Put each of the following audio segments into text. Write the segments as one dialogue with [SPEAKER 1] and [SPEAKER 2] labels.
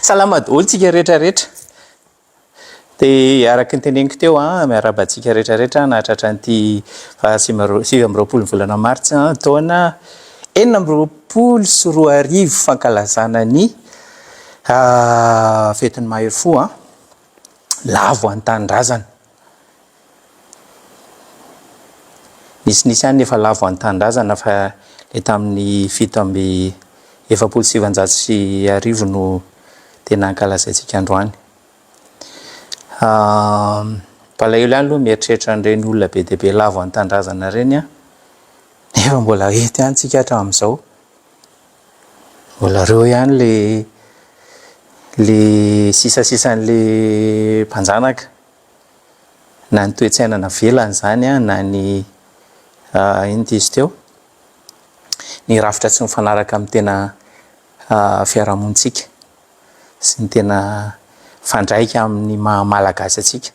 [SPEAKER 1] Salamadoly tsika rehetrarehetra. Dia araka ny teneniko teo miarabantsika rehetrarehetra nahatratra an'ity sivy amby roapolo ny volana martsa taona enina amby roapolo sy roa arivo fankalazana ny fetin'ny mahery-fo lavo an-tanindrazana. Nisy ihany nefa lavo an-tanindrazana fa le tamin'ny fito amby efapolo sy sivanjato sy arivo no tena ankalazaintsika androany. Palahelo ihany aloha mieritreritra an'ireny olona be dia be lavo an-tanindrazana ireny nefa mbola eto ihany tsika hatramin'izao. Mbola reo ihany le sisasisan'le mpanjanaka, na ny toe-tsainana velany izany na ny ino izy teo, ny rafitra tsy mifanaraka amin'ny tena fiarahamonitsika sy ny tena fandraika amin'ny malagasy atsika.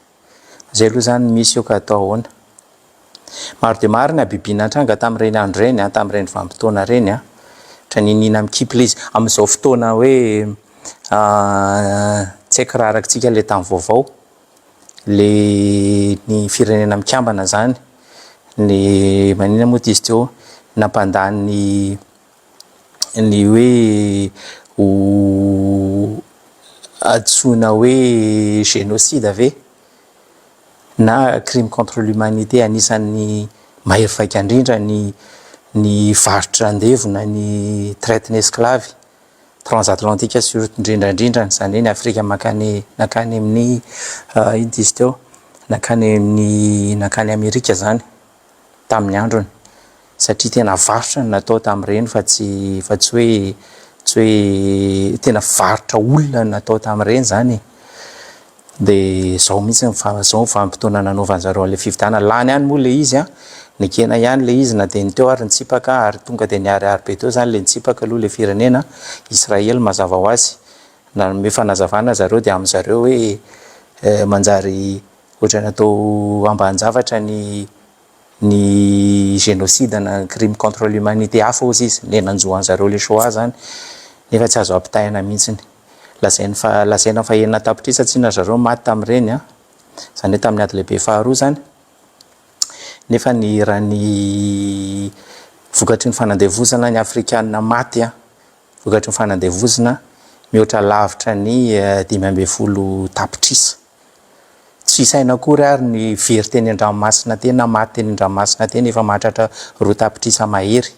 [SPEAKER 1] Izay aloha izany misy eo ka atao ahoana. Maro dia maro ny abibiana an-tranga tamin'ireny andro ireny, tamin'ireny vanim-potoana ireny ohatra ny nina mikipy ilay izy amin'izao fotoana hoe tsy haiko raha arak'tsika ilay tamin'ny vaovao, ny firenena mikambana izany, ny maninona moa izy teo, nampandany ny hoe antsoina hoe génocide ve na crime contre l'humanité, anisan'ny mahery vaika indrindra ny varotra andevona, ny traite ny esclave transatlantique surtout indrindrandrindra, izany hoe ny Afrika nakany amin'ny ino izy teo, nakany Amerika izany tamin'ny androny, satria tena varotra no natao tamin'ireny fa tsy hoe tena varotra olona no natao tamin'ireny izany. Dia izao mihitsy izao vanim-potoana nanaovan'ny zareo an'ilay fifidianana. Lany ihany moa ilay izy, nikena ihany ilay izy na dia ny teo ary nitsipaka ary tonga dia niharihary be teo izany ilay nitsipaka aloha ilay firenena Israely mazava ho azy. Nanome fanazavana zareo dia amin'izareo hoe manjary ohatra natao ambanin-javatra ny génocide na crime contre l'humanité hafa ozy izy, le nanjohan'zareo le Shoah zany, nefa tsy azo ampitahina mihitsiny. Lazaina fa enina tapitrisa tsy na zareo maty tamin'ireny izany hoe tamin'ny ady lehibe faharoa zany, nefa ny raha ny vokatry ny fanandevozana ny Afrikanina maty vokatry ny fanandevozana mihoatra lavitra ny 5.000 tapitrisa. Tsy isaina akory ary ny very teny an-dranomasina teny na maty teny an-dranomasina teny efa mahatratra 2 tapitrisa mahery.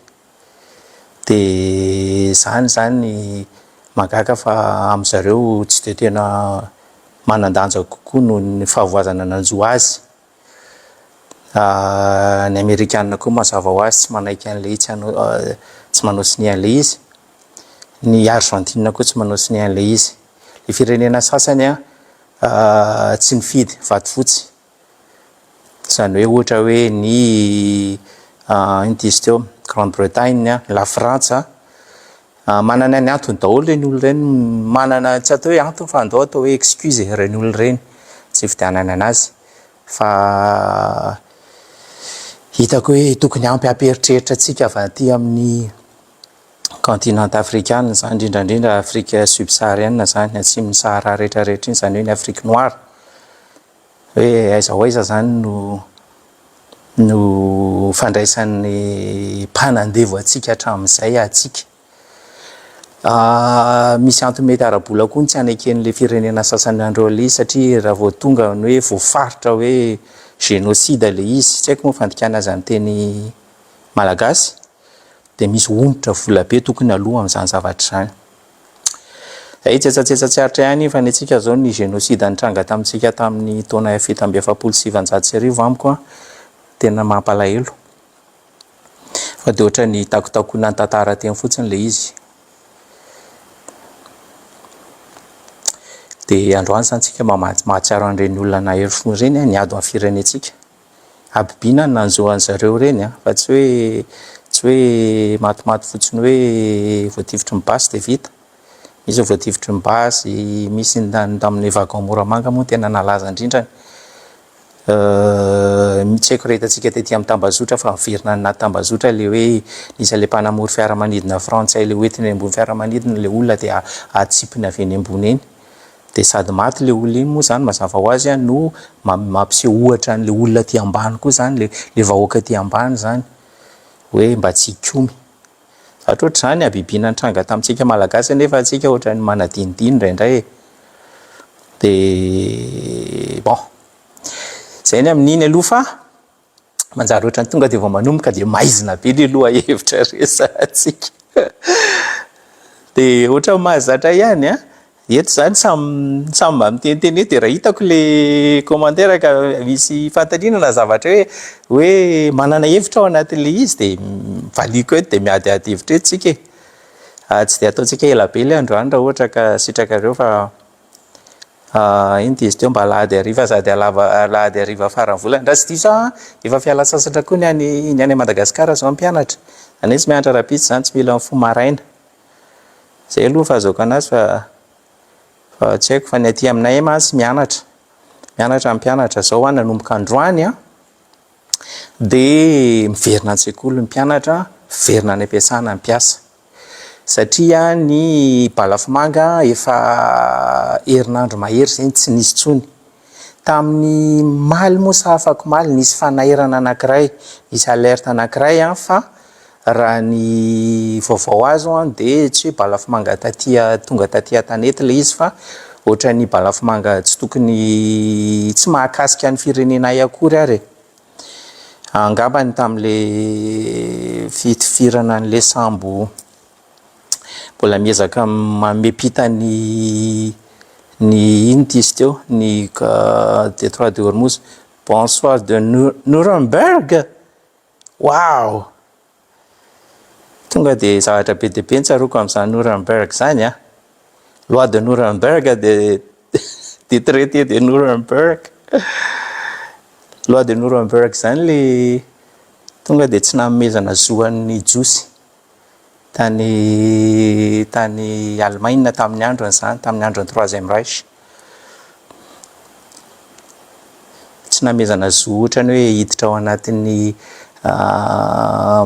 [SPEAKER 1] Dia izany mahagaga fa amin'izareo tsy dia tena manan-danja kokoa noho ny fahavoazana nanjo azy. Ny Amerikanina koa mazava ho azy tsy manaiky an'ilay izy, tsy manao siny an'ilay izy. Ny Argentina koa tsy manao siny an'ilay izy. Ny firenena sasany tsy nifidy vato fotsy, izany hoe ohatra hoe ny ino izy teo, Grande-Bretagne, la Frantsa, manana ny antony daholo ireny olona ireny, manana tsy atao hoe antony fa andao atao hoe excuse ireny olona ireny tsy fidianana anazy, fa hitako hoe tokony ampy ampieritreritra antsika avy aty amin'ny continent africain zany, indrindrandrindra Afrique subsaharienne zany, atsimon'ny Sahara rehetrarehetra iny, izany hoe ny Afrique noire, hoe aiza ho aiza zany no fandraisan'ny mpanandevo antsika hatramin'izay atsika. Misy antony mety ara-bola koa ny tsy anaiken'ilay firenena sasany andreo ilay izy, satria raha vao tonga ny hoe voafaritra hoe génocide ilay izy, tsy haiko moa fandikana azy amin'ny teny malagasy, dia misy onitra vola be tokony aloha amin'izany zavatra izany. Izay tsetsatsetsatsyaritra ihany fa ny antsika zao ny génocide nitranga tamintsika tamin'ny taona fito amby efapolo sy sivanjato sy arivo amiko tena mampalahelo, fa dia ohatra ny takotakoana ny tantara teny fotsiny ilay izy. Dia androany izany tsika mahatsiaro an'ireny olona na hery-fo ireny ny ady amin'ny firenentsika. Abibiana ny nanjohan'zareo ireny fa tsy hoe matimaty fotsiny hoe voatifitry ny basy dia vita. Misy voatifitry ny basy, misy tamin'ny vagon Moramanga moa tena nalaza indrindrany. tsy haiko rehetantsika tetỳ amin'ny tambazotra fa miverina na tambazotra le hoe nisy le mpanamory fiaramanidina frantsay le hoentiny ambony fiaramanidina le olona dia atsipiny avy eny ambony eny de sady maty le olona iny moa zany mazava ho azy no mampiseho ohatra n'le olona ty ambany koa zany le vahoaka ty ambany zany hoe mba tsy hikomy zatra ohatr' zany abibina antranga tamintsika malagasy nefa atsika ohatrany manadinidiny indraindray de bon zay ny amin'iny aloha fa manjary ohatrany tonga de vao manomboka de maizina be le loha hevitra resatsika de ohatra mahazatra ihany eto zany samy mba miteniteny de raha hitako le commentaire ka misy fantaniana na zavatra hoe manana hevitra ao anatin'le izy de valiko eto de miadiady hevitra eto tsika tsy de ataontsika ela be le androany raha ohatra ka sitrakareo fa iny dizy teo mba alahady ariva sady alahady ariva farany volana ndra tsy diso efa fiala sasatra koa ny any Madagasikara zao mpianatra zany izy mianatra rapitsy zany tsy mila fo maraina zay aloha fa azaoko anazy fa tsy haiko fa ny aty aminay mantsy mianatra zao nanomboka androany de miverina an-tsekoly ny mpianatra miverina any ampiasana ny mpiasa satria ny balafomanga efa herinandro mahery zay tsy nisy tsony tamin'ny maly moa sa afako maly nisy fanairana anankiray nisy alerte anankiray fa raha ny vaovao azo de tsy hoe balafomanga tonga taty tanety le izy fa ohatra ny balafomanga tsy tokony tsy mahakasika ny firenenay akory ary angambany tamin'le fitifirana n'le sambo mbola miezaka mamepita ny ino dizy teo ny détroit de Hormuz bonsoir de Nuremberg wow tonga de zavatra be de be ntsaroko amin'izany Nuremberg zany loi de Nuremberg de traité de Nuremberg loi de Nuremberg zany le tonga de tsy namezana zoan'ny josy tany Allemagne tamin'ny andro an'izany tamin'ny andro ny troisième Reich tsy namezana zo ohatrany hoe hiditra ao anatin'ny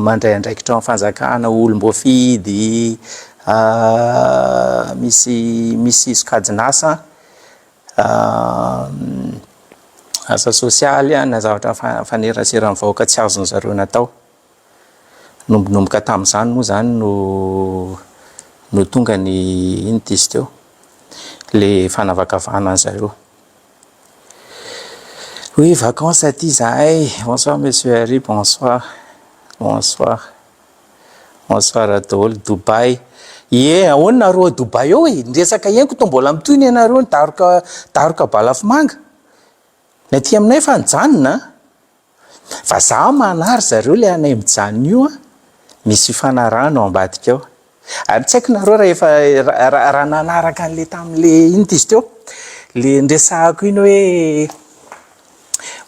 [SPEAKER 1] mandray andraikitra ao fanjakana olom-boafidy misy sokajinasa asa sosialy na zavatra fanerasera ny vahoaka tsy azony zareo natao nombonomboka tamin'izany moa zany no tonga ny ino dizy teo le fanavakavahana zareo oui vacances aty zahay bonsoir monsieur Harry bonsoir daholo Dubai ahoana nareo Dubai ao ndresaka henko to mbola mitoy ny anareo ny daroka balafomanga ny aty aminay fa nijanona fa za manary zareo le anay mijanona io misy fanarano ambadika ao ary tsy haiko nareo raha nanaraka an'le tamin'le ino dizy teo le ndresahako iny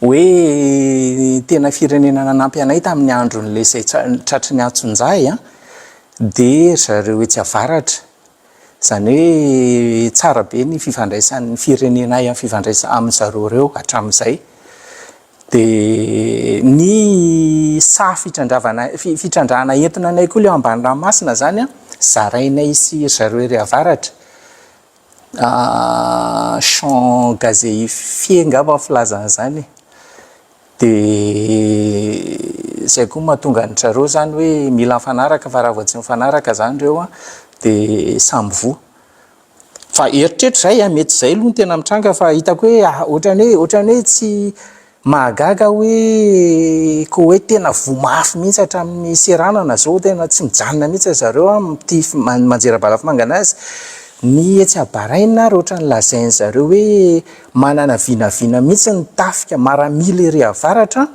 [SPEAKER 1] hoe tena firenena nanampy anay tamin'ny andron'le zay tratry ny Antsonjay de zareo etsy avaratra zany hoe tsara be ny fifandraisan'ny firenenay amin'ny fifandraisana amin'zareo reo hatramin'izay de ny fitrandrahana entina anay koa leo ambany ranomasina zany zarainay sy zareo ery avaratra champ gazéifié ngamba filazana zany de zay koa mahatonga ny zareo zany hoe mila mifanaraka fa raha vao tsy mifanaraka zany reo de samby voa fa eritreritro zay mety zay aloha ny tena mitranga fa hitako hoe ohatrany hoe tsy mahagaga hoe ko hoe tena vomafy mihitsy hatramin'ny seranana zao tena tsy mijanona mihitsy zareo ty manjera balafomanga anazy ny etsy abaraina raha ohatra ny lazainy zareo hoe manana vinavina mihitsy ny tafika maramila ery avaratra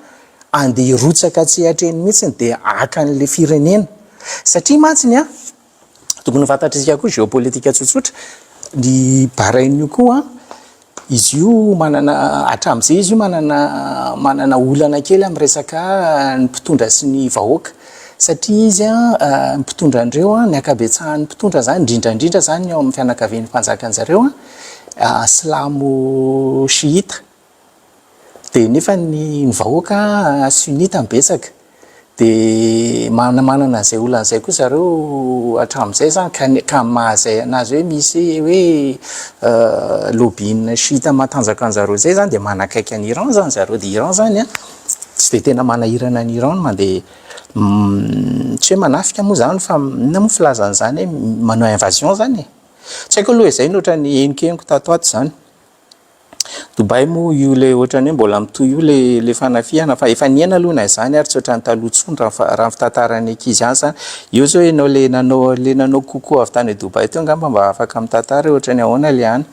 [SPEAKER 1] andeha rotsaka tsy hatreny mihitsy de akan'le firenena satria mantsiny tokony fantatritsika koa géopolitika tsotsotra ny barain'io koa izy io manana hatramin'izay izy io manana olana kely amin'ny resaka ny mpitondra sy ny vahoaka satria izy ny mpitondra andreo ny akabetsahan'ny mpitondra zany indrindrandrindra zany ao amin'ny fianakavian'ny mpanjakan'zareo silamo shiita dia nefa ny vahoaka sunita mibetsaka dia manana izay olan'izay koa zareo hatramin'izay zany ka mahazay anazy hoe misy hoe lobbying shita matanjaka an'zareo zay zany dia manakaiky any Iran zany zareo dia Iran zany a tsy dia tena manahirana ny Iran mandeha tsy hoe manafika moa zany fa inona moa filazan'izany hoe manao invasion zany tsy haiko aloha izay nohatra ny henoko tatoato zany Dubai moa io le ohatrany hoe mbola mitoy io le fanafihana fa efa niaina aloha na izany ary tsy ohatrany taloha tsony raha fitantarany ankizy ihany zany io zao ianao le nanao kokoa avy tany Dubai teo angamba mba afaka mitantara ohatrany ahoana le any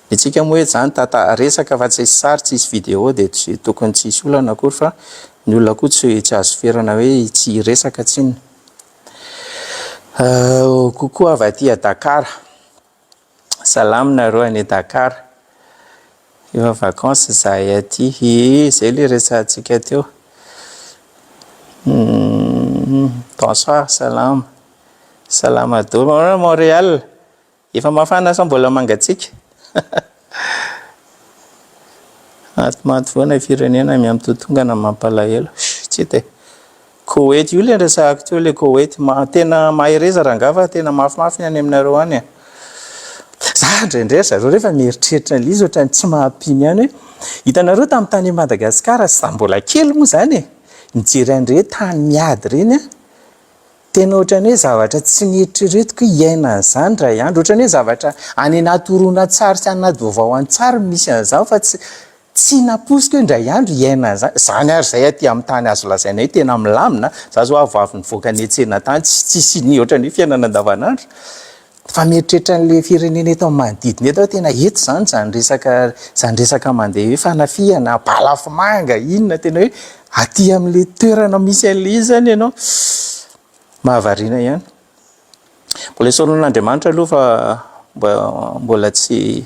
[SPEAKER 1] dia tsika moa hoe zany resaka fa tsy sary tsisy vidéo dia tokony tsisy olana akory fa ny olona koa tsy azo ferana hoe tsy resaka tsiny kokoa avy aty a Dakar salamy nareo any Dakar efa vacances zahay aty zay le resantsika teo bonsoir salama dolo Montréal efa mafana sa mbola mangatsika maty foana firenena miamtotongana mampalahelo tsy te Koweït io le resahako teo le Koweït tena mahay reza rangafa tena mafimafy any aminareo any za ndraindray zareo rehefa mieritreritra ny izy ohatrany tsy mahampiny ihany hoe hitanareo tamin'ny tany Madagasikara sy mbola kely moa zany mijery andre tany miady reny tena ohatrany hoe zavatra tsy nieritreretiko hiaina an'izany ray andro ohatrany hoe zavatra any anaty horonan-tsary sy anaty vaovao an-tsary misy an'izao fa tsy naposiko hoe indray andro hiaina an'izany zany ary zay aty amin'ny tany azo lazaina hoe tena milamina za zao avavy nivoaka ny entsena tany tsisy ny ohatrany hoe fiainana andavanandro fa mieritreritra n'le firenena eto amin'ny manodidina eto tena eto zany zany resaka mandeha hoe fanafihana balafomanga inona tena hoe aty amin'le toerana misy an'le izy zany ianao mahavariana ihany mbola isaoran'Andriamanitra aloha fa mbola tsy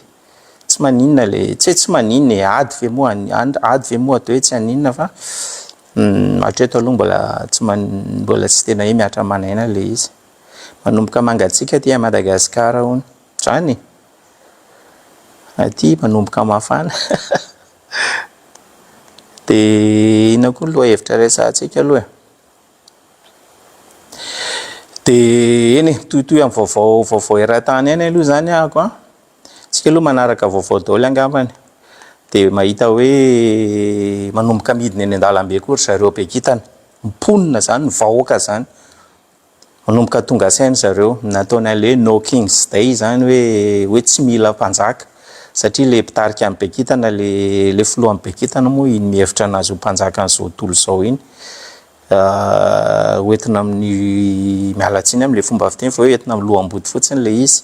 [SPEAKER 1] maninona le tsy maninona ady ve moa atao hoe tsy haninona fa hatreto aloha mbola tsy tena hoe miatra manaina le izy manomboka mangatsika aty Madagasikara hono zany aty manomboka mafana dia ina koa loha hevitra resantsika aloha dia eny tohitoy amin'ny vaovao eran-tany eny aloha zany ahako tsika aloha manaraka vaovao daholo angambany dia mahita hoe manomboka midina eny an-dalambe kory zareo be kitana miponina zany ny vahoaka zany manomboka tonga saina zareo nataony an'le no kings day zany hoe tsy mila mpanjaka satria le mpitarika amin'ny bekitana le filoha amin'ny bekitana moa iny mihevitra anazy ho mpanjaka an'izao tontolo izao iny hoentina amin'ny mialatsiny amin'le fomba fiteny fa hoe entina amin'ny loha-mbody fotsiny le izy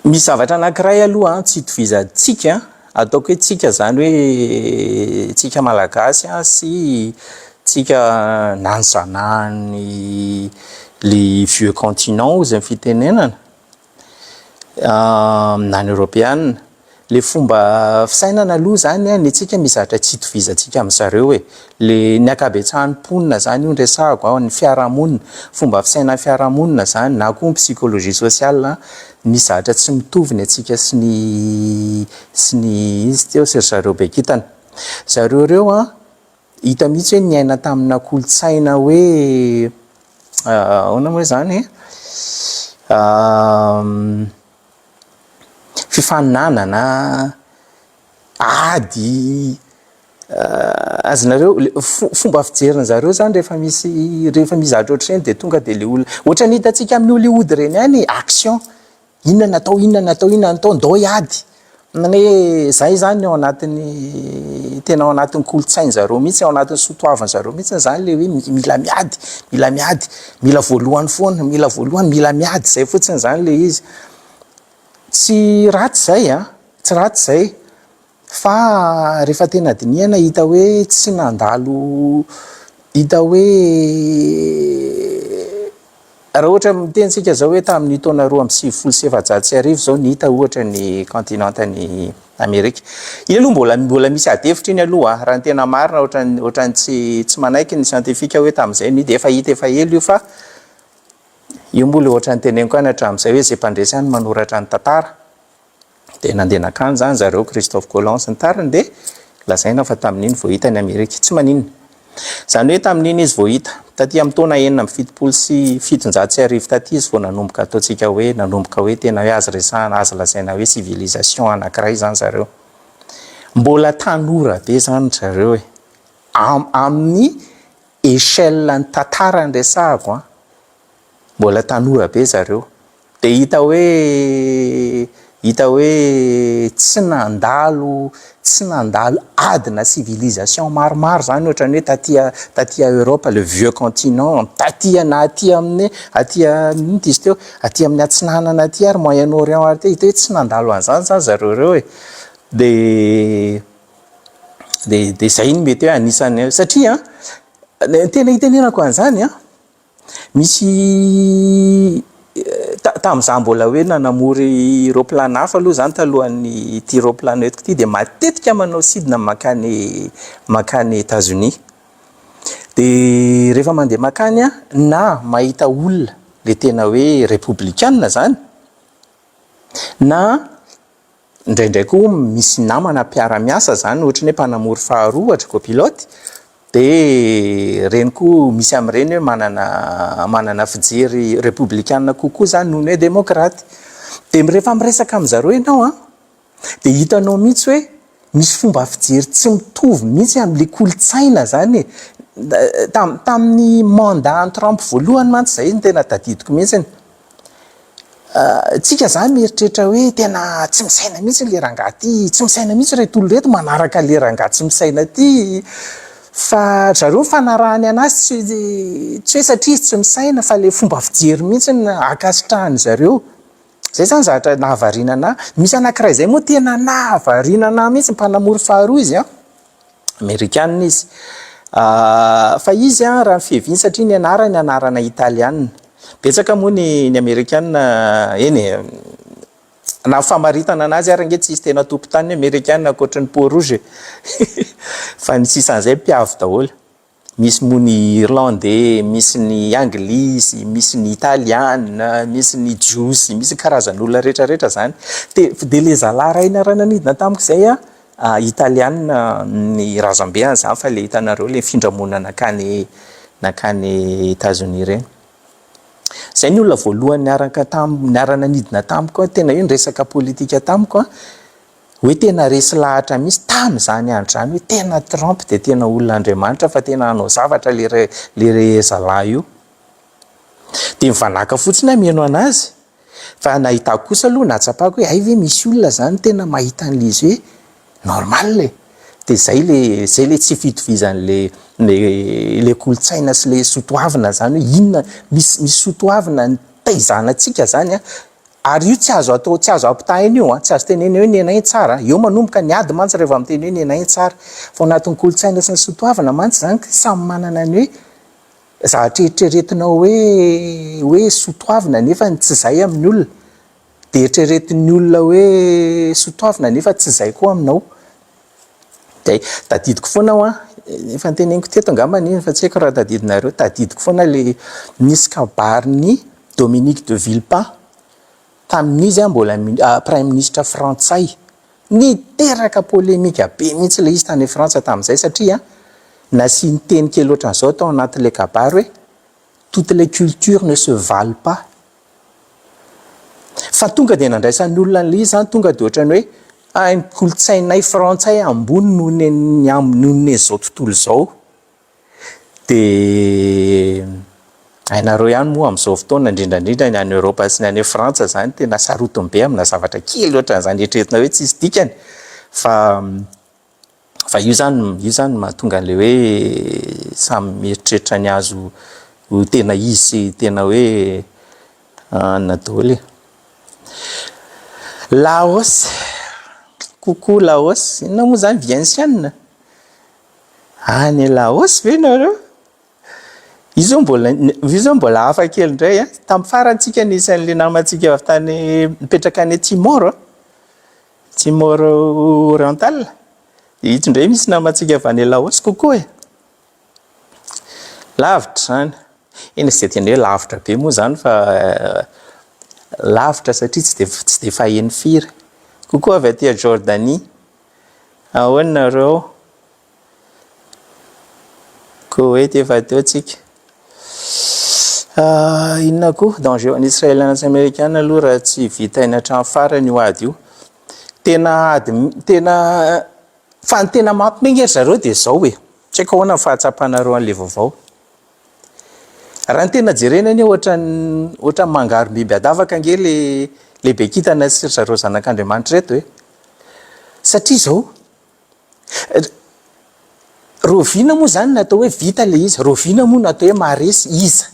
[SPEAKER 1] misy zavatra anankiray aloha tsy itovizantsika ataoko hoe tsika zany hoe tsika malagasy sy tsika nanjanahany le vieux continent ozy amin'ny fitenenana nany européenne le fomba fisainana aloha zany ny tsika mizatra tsy itovizantsika amin'zareo hoe le ny akabetsahan'ny mponina zany io ndresahako ny fiarahamonina fomba fisainan'ny fiarahamonina zany na koa ny psychologie sociale mizatra tsy mitovy ny atsika sy ny izy teo sy zareo be kitana zareo reo hita mihitsy hoe niaina tamina kolotsaina hoe ahoana moa zany fifaninanana ady azonareo fomba fijeriny zareo zany rehefa mizatra ohatr'ireny dia tonga dia le olona ohatra ny hitantsika amin'ny Hollywood reny any action inona natao ndao hiady hoe zay zany ao anatin'ny tena ao anatin'ny kolotsainy zareo mihitsy ao anatin'ny sotoavany zareo mihitsy zany le hoe mila miady mila voalohany foana mila miady zay fotsiny zany le izy tsy ratsy zay fa rehefa tena dinihana hita hoe tsy nandalo hita hoe raha ohatra mitentsika zao hoe tamin'ny taona 2017 zao ny hita ohatra ny kontinantany Amerika iny aloha mbola misy adevitra iny aloha raha ny tena marina ohatrany tsy manaiky ny siantifika hoe tamin'izay ny dia efa hita efa elo io fa io moa le ohatrany teneniko any hatramin'izay hoe zay mpandresy any manoratra ny tantara dia nandeha nakany zany zareo Christophe Colomb sy ny tariny dia lazaina fa tamin'iny vao hita ny Amerika tsy maninona. Zany hoe tamin'iny izy vao hita taty amin'ny taona 1970 taty izy vao nanomboka ataontsika hoe nanomboka hoe tena hoe azo resahana azo lazaina hoe civilisation anankiray zany zareo. Mbola tanora be zany zareo amin'ny échelle ny tantara ny resahako mbola tanora be zareo dia hita hoe tsy nandalo adina civilisation maromaro zany ohatrany hoe taty Europe le vieux continent taty na aty amin'ny atsinanana aty ary Moyen-Orient ary ty hita hoe tsy nandalo an'izany zany zareo reo dia zay ny mety hoe anisany satria tena hitenenako an'izany misy tamin'izaho mbola hoe nanamory roplan hafa aloha zany talohan'ny ty roplan etiko ty dia matetika manao sidina makany États-Unis dia rehefa mandeha makany na mahita olona le tena hoe républicaine zany na indraindray koa misy namana mpiara-miasa zany ohatrany hoe mpanamory faharoa ohatra copilote dia reny koa misy amin'ireny hoe manana fijery républicaine kokoa zany noho ny hoe démocrate dia rehefa miresaka amin'izareo ianao dia hitanao mihitsy hoe misy fomba fijery tsy mitovy mihitsy amin'le kolotsaina zany tamin'ny mandat Trump voalohany mantsy zay ny tena tadidiko mihitsy tsika zany mieritreritra hoe tena tsy misaina mihitsy le rangahy ty tsy misaina mihitsy reto olo reto manaraka le rangahy tsy misaina ty fa zareo fanarahany anazy tsy hoe satria tsy misaina fa le fomba fijery mihitsy akasitrahany zareo zay zany zavatra nahavariana misy anankiray zay moa tena nahavariana mihitsy mpanamory faharoa izy Amerikanina izy fa izy raha fiheviny satria ny anarana italiana betsaka moa ny Amerikanina na famaritana anazy ary nge tsy izy tena tompo-tany Amerikanina ankoatran'ny peau rouge fa ny sisan'izay mpiavy daholo misy moa ny irlandais misy ny anglisy misy ny italiana misy ny jiosy misy karazan'olona rehetrarehetra zany dia le zalahy ray narananidina tamiko zay italiana ny razambeany zany fa le hitanareo le findramonana nakany États-Unis reny zay ny olona voalohany niarananidina tamiko tena hoe nyresaka politika tamiko hoe tena resy lahatra misy tamin'izany andro zany hoe tena Trump dia tena olona Andriamanitra fa tena hanao zavatra le zalahy io dia mivanaka fotsiny amieno anazy fa nahitako kosa aloha natsapako hoe ay ve misy olona zany tena mahita an'le izy hoe normal dia zay le tsy fitovizany le kolotsaina sy le sotoavina zany hoe inona misy sotoavina ny taizanantsika zany ary io tsy azo ampitahina io tsy azo tenena hoe nenay tsara eo manomboka ny ady mantsy rehefa miteny hoe nenay tsara fa anatin'ny kolotsaina sy ny sotoavina mantsy zany samy manana ny hoe zavatra eritreretinao hoe sotoavina nefa tsy zay amin'ny olona dia eritreretin'ny olona hoe sotoavina nefa tsy zay koa aminao dia tadidiko foana efa niteneniko teto angambany iny fa tsy haiko raha tadidinareo tadidiko foana le nisy kabariny Dominique de Villepin tamin'izy mbola prime ministre frantsay niteraka polémika be mihitsy le izy tany Frantsa tamin'izay satria nasiany teny kely ohatran'izao tao anatin'le kabary hoe toutes les cultures ne se valent pas fa tonga dia nandraisan'ny olona an'le izy zany tonga dia ohatrany hoe ny kolotsainay frantsay ambony noho ny zao tontolo zao dia hainareo ihany moa amin'izao fotoana indrindrandrindra ny any Europa sy ny any Frantsa zany tena sarotiny be amina zavatra kely ohatran'izany eritreretina hoe tsisy dikany fa io zany mahatonga an'le hoe samy mieritreritra ny azo tena izy sy tena hoe nadôly Laos coucou Laos inona moa zany vientiane any Laos ve nareo izy zao mbola hafa kely indray tamin'ny farantsika nisan'le namantsika avy tany mipetraka any Timor Oriental ito indray misy namantsika avy any Laos kokoa lavitra zany eny sy dia tena hoe lavitra be moa zany fa lavitra satria tsy dia faheny firy kokoa avy aty Jordanie. Ahoana nareo? Koweït efa teo tsika. Inona koa danger ny israéliens américains aloha raha tsy vita eny hatrany farany io ady io. Tena fa ny tena mampimengery zareo dia zao hoe tsy haiko ahoana ny fahatsapanareo an'ilay vaovao. Raha ny tena jerena anie ohatra mangaro biby adavaka ange le be kitana sy zareo zanak'Andriamanitra reto hoe. Satria zao roviana moa zany natao hoe vita le izy, roviana moa natao hoe maharesy iza.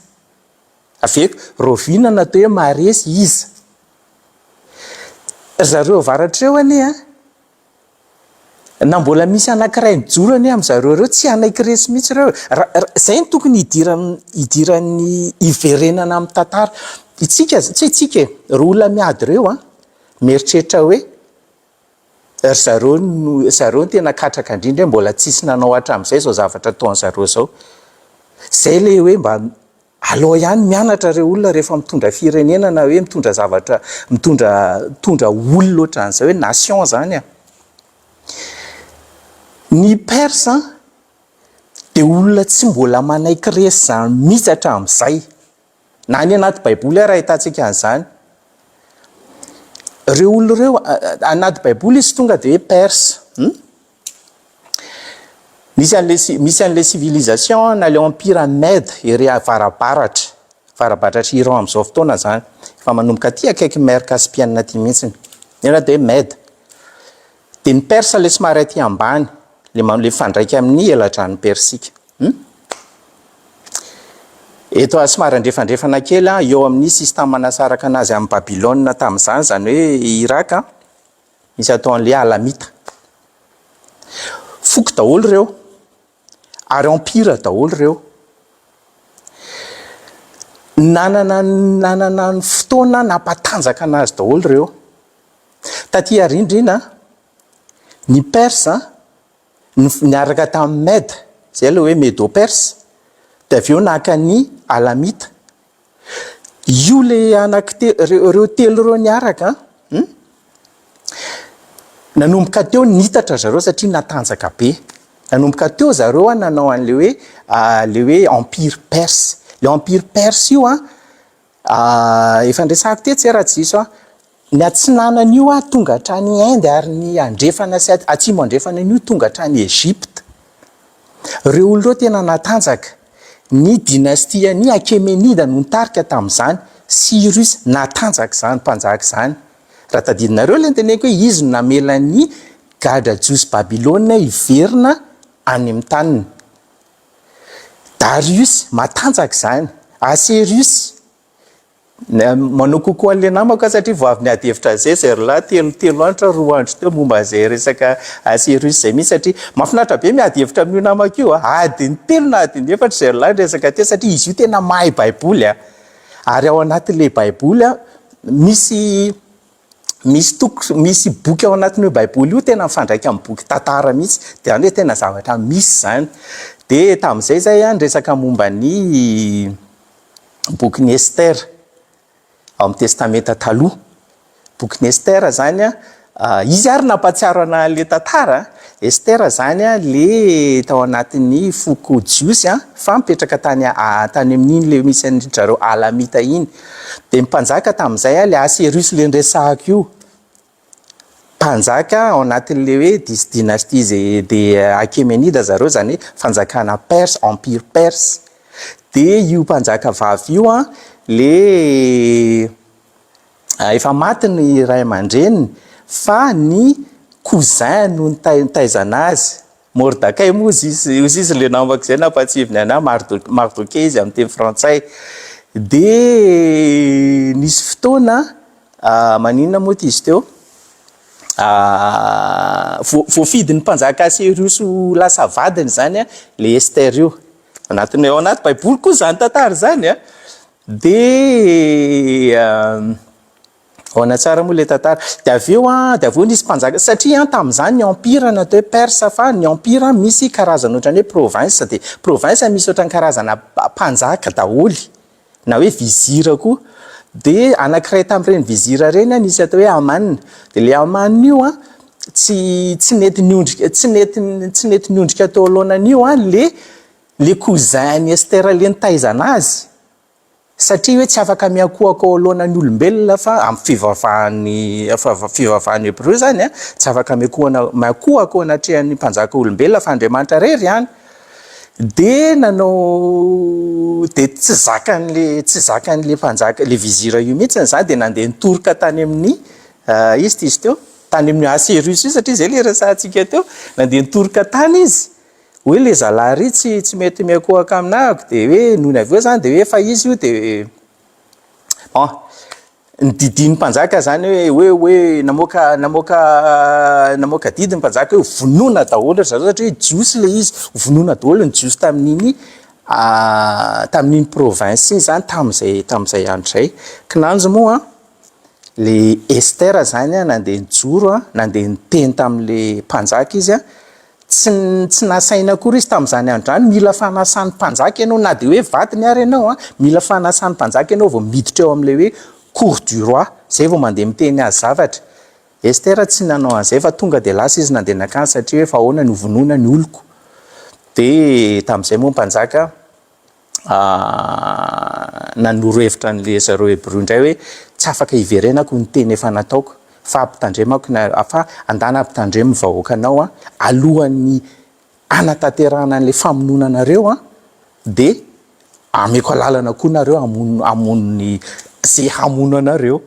[SPEAKER 1] Aveko, roviana natao hoe maharesy iza. Zareo avaratr'ireo anie na mbola misy anankiray mijoro anie amin'izareo ireo tsy anaiky resy mihitsy ireo. Zay no tokony idiran'ny iverenana amin'ny tantara. Itsika tsy itsika ro olona miady ireo mieritreritra hoe zareo no tena katraka indrindra mbola tsisy nanao hatramin'izay zao zavatra ataon'zareo zao. Zay le hoe mba aleo ihany mianatra ireo olona rehefa mitondra firenena na hoe mitondra zavatra mitondra olona ohatran'izay hoe nation zany. Ny Persa dia olona tsy mbola manaiky resy zany mihitsy hatramin'izay. Na ny anaty baiboly raha ahitantsika an'izany. Ireo olona ireo anaty baiboly izy tonga dia hoe Persa. Misy an'ilay civilisation na le empire Mède ery avarabaratra Iran amin'izao fotoana zany. Fa manomboka aty akaiky mer Caspienne aty mihitsiny. Ina dia Mède. Dia ny Persa ilay somary aty ambany, le fandraika amin'ny eladrano persika. Eto somary andrefandrefana kely eo amin'ny système manasaraka anazy amin'ny Babylone tamin'izany, zany hoe Irak, misy atao an'ilay alamita. Foky daholo ireo ary empire daholo ireo. Nanana ny fotoana nampatanjaka anazy daholo ireo. Taty arindrina ny Persa niaraka tamin'ny Mède, zay ilay hoe Médo-Perse, dia avy eo naka ny alamita. Io le ireo telo ireo niaraka nanomboka teo nitatra zareo satria natanjaka be. Nanomboka teo zareo nanao an'le hoe empire perse. Le empire perse io efa ndresako tetsy raha tsy diso ny atsinanan'io tonga hatrany Inde ary ny andrefana sy atsimo andrefana an'io tonga hatrany Egypte. Ireo olona ireo tena natanjaka. Ny dynastie ny Akhéménide no nitarika tamin'izany. Cyrus natanjaka zany mpanjaka zany. Raha tadidinareo ilay teneniko hoe izy no namela ny gadra jiosy Babylone hiverina any amin'ny taniny. Darius matanjaka zany. Assyrius manao kokoa an'ilay namako satria vao avy niady hevitra zay lahy telo andro roa andro teo momba zay resaka Assyrius zay mihitsy satria mahafinaritra be miady hevitra amin'io namako io adiny telo na adiny efatra zay lahy resaka teo satria izy io tena mahay baiboly ary ao anatin'ilay baiboly misy boky ao anatin'io baiboly io tena mifandraika amin'ny boky tantara mihitsy dia any hoe tena zavatra misy zany. Dia tamin'izay zay resaka momba ny bokin'ny Esther ao amin'ny testamenta taloha. Bokin'ny Esther zany izy ary nampatsiaro an'ilay tantara. Esther zany le tao anatin'ny foko jiosy fa mipetraka tany amin'iny le misy an'izareo alamita iny. Dia mpanjaka tamin'izay le Assyrius le nresahako io. Mpanjaka ao anatin'le hoe dynastie de Akhéménide zareo zany fanjakana Perse, empire perse. Dia io mpanjaka vavy io le efa maty ny ray aman-dreniny fa ny cousin no nitaizana azy. Mordakay moa izy le namako zay nampatsivony anahy Mardoké izy amin'ny teny frantsay. Dia nisy fotoana maninona moa izy teo voafidin'ny mpanjaka Assyrius lasa vadiny zany le Esther io. Ao anaty baiboly koa zany tantara zany dia ona tsara moa le tantara. Dia avy eo nisy mpanjaka satria tamin'izany ny empire natao hoe Persa fa ny empire misy karazana ohatrany hoe province. Dia province misy ohatrany karazana mpanjaka daholy na hoe vizira koa. de anankiray tam'ireny vizira reny nisy atao hoe amanina de le amanina io a tsy nety niondrika atao alohanan'io a le cousin ny Estera le nitaizana azy satria hoe tsy afaka miakohako ao alohanan'ny olombelona fa amin'ny fivavahan'ny hébreu zany a tsy afaka miakohako ao anatrehan'ny mpanjaka olombelona fa Andriamanitra rery ihany de nanao de tsy zakan'le mpanjaka le vizira io mihitsy zany de nandeha nitoroka tany amin'ny izy teo tany amin'ny Asserus io satria zay le resahantsika teo nandeha nitoroka tany izy hoe le zalahy ry tsy mety miakohaka aminahako de hoe nohony avy eo zany de hoe fa izy io de nididiny mpanjaka zany hoe namoaka didiny mpanjaka hoe vonoina daholo zareo satria hoe jiosy le izy vonoina daholo ny jiosy tamin'iny province iny zany tam'izay andro zay kinanjo moa le Estera zany a nandeha nijoro nandeha niteny tam'le mpanjaka izy a tsy nasaina akory izy tam'izany andro zany mila fanasan'ny mpanjaka ianao na de hoe vatiny ary ianao mila fanasan'ny mpanjaka ianao vao miditra eo am'le hoe cour du roi zay vao mandeha miteny azy zavatra Estera tsy nanao an'izay fa tonga de lasa izy nandeha nakany satria hoe fa ahoana ny vonoina ny oloko de tam'izay moa mpanjaka nanoro hevitra an'le zareo hébreu indray hoe tsy afaka iverenako ny teny efa nataoko fa ampitandremako fa andana ampitandremo vahoakanao alohan'ny anatanterahana an'le famononanareo de ameko alalana koa nareo amonony zay hamono anareo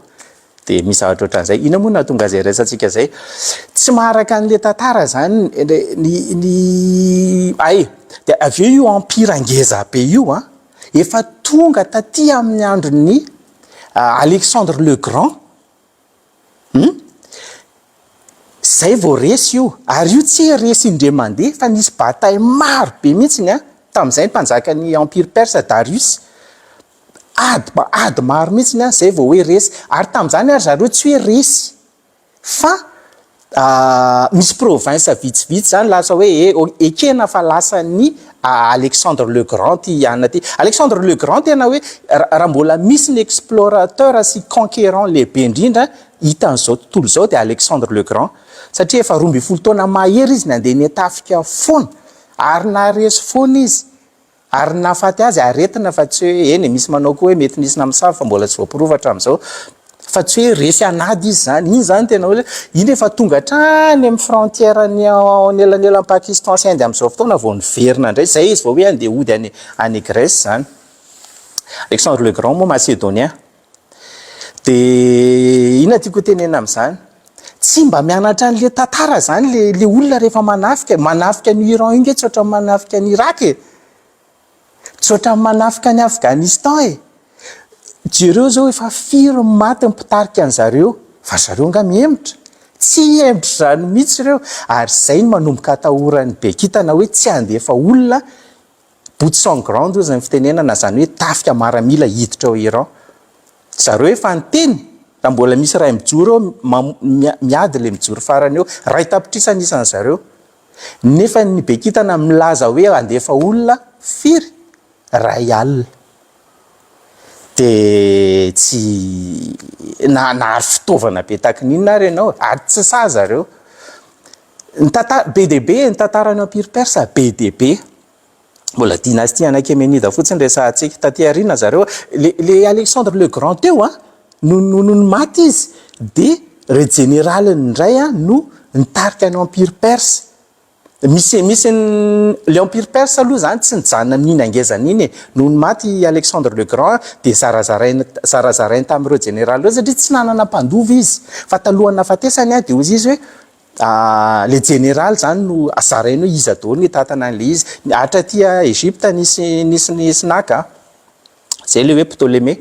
[SPEAKER 1] de misy zavatra ohatran'izay ina moa nahatonga zay resantsika zay tsy maharaka an'le tantara zany de aveo io empire angeza be io efa tonga taty amin'ny androny Alexandre le Grand zay vao resy io ary io tsy resy indre mandeha fa nisy bataille maro be mihitsiny tam'izay mpanjakany empire perse Darius ady maro mihitsiny zay vao hoe resy ary tam'izany ary zareo tsy hoe resy fa misy province vitsivitsy zany lasa hoe ekena fa lasan'ny Alexandre le Grand ty anna ty Alexandre le Grand tena hoe raha mbola misy ny explorateur sy conquérant lehibe indrindra hitan'izao tontolo zao de Alexandre le Grand satria efa 12 taona mahery izy nandeha netafika foana ary naresy foana izy ary nafaty azy aretina fa tsy hoe eny misy manao koa hoe mety nisy namsavy fa mbola tsy voapirovatra am'izao fa tsy hoe resy anady izy zany iny zany tena hoe iny efa tonga hatrany amin'ny frontière ny elanelan'ny Pakistan sy Inde am'izao fotoana vao niverina indray zay izy vao hoe andeha hody any Grèce zany Alexandre le Grand moa macédonien de ina tiako tenena am'izany tsy mba mianatra an'le tantara zany le olona rehefa manafika ny Iran iny tsy ohatran'ny manafika ny Irak tsy ohatran'ny manafika ny Afghanistan jereo zao efa firy maty mpitarika an'zareo fa zareo nga mihemitra tsy hemitra zany mihitsy reo ary zay ny manomboka atahorany bekitana hoe tsy andefa olona bout sans grande zany fitenenana zany hoe tafika maramila hiditra ao Iran zareo efa niteny raha mbola misy ray mijoro miady le mijoro farany eo ray tapitrisa nisan'ny zareo nefa ny bekitana milaza hoe andefa olona firy ray alina de tsy nahary fitaovana be takin'inona ary ianao ary tsy sa zareo be dia be ny tantarany empire perse be dia be mbola dynastie anak'Emenida fotsiny resahantsika taty aoriana zareo le Alexandre le Grand teo no maty izy de re général indray no nitarika ny empire perse misy le empire perse aloha zany tsy nijanona amin'iny angezana iny no maty Alexandre le Grand de zarazarainy tamin'ireo général reo satria tsy nanana mpandova izy fa talohany nafatesany de ozy izy hoe le général zany no azarainy hoe izy daholo ny tatana an'le izy hatraty Egypte nisy naka zay le hoe Ptolémée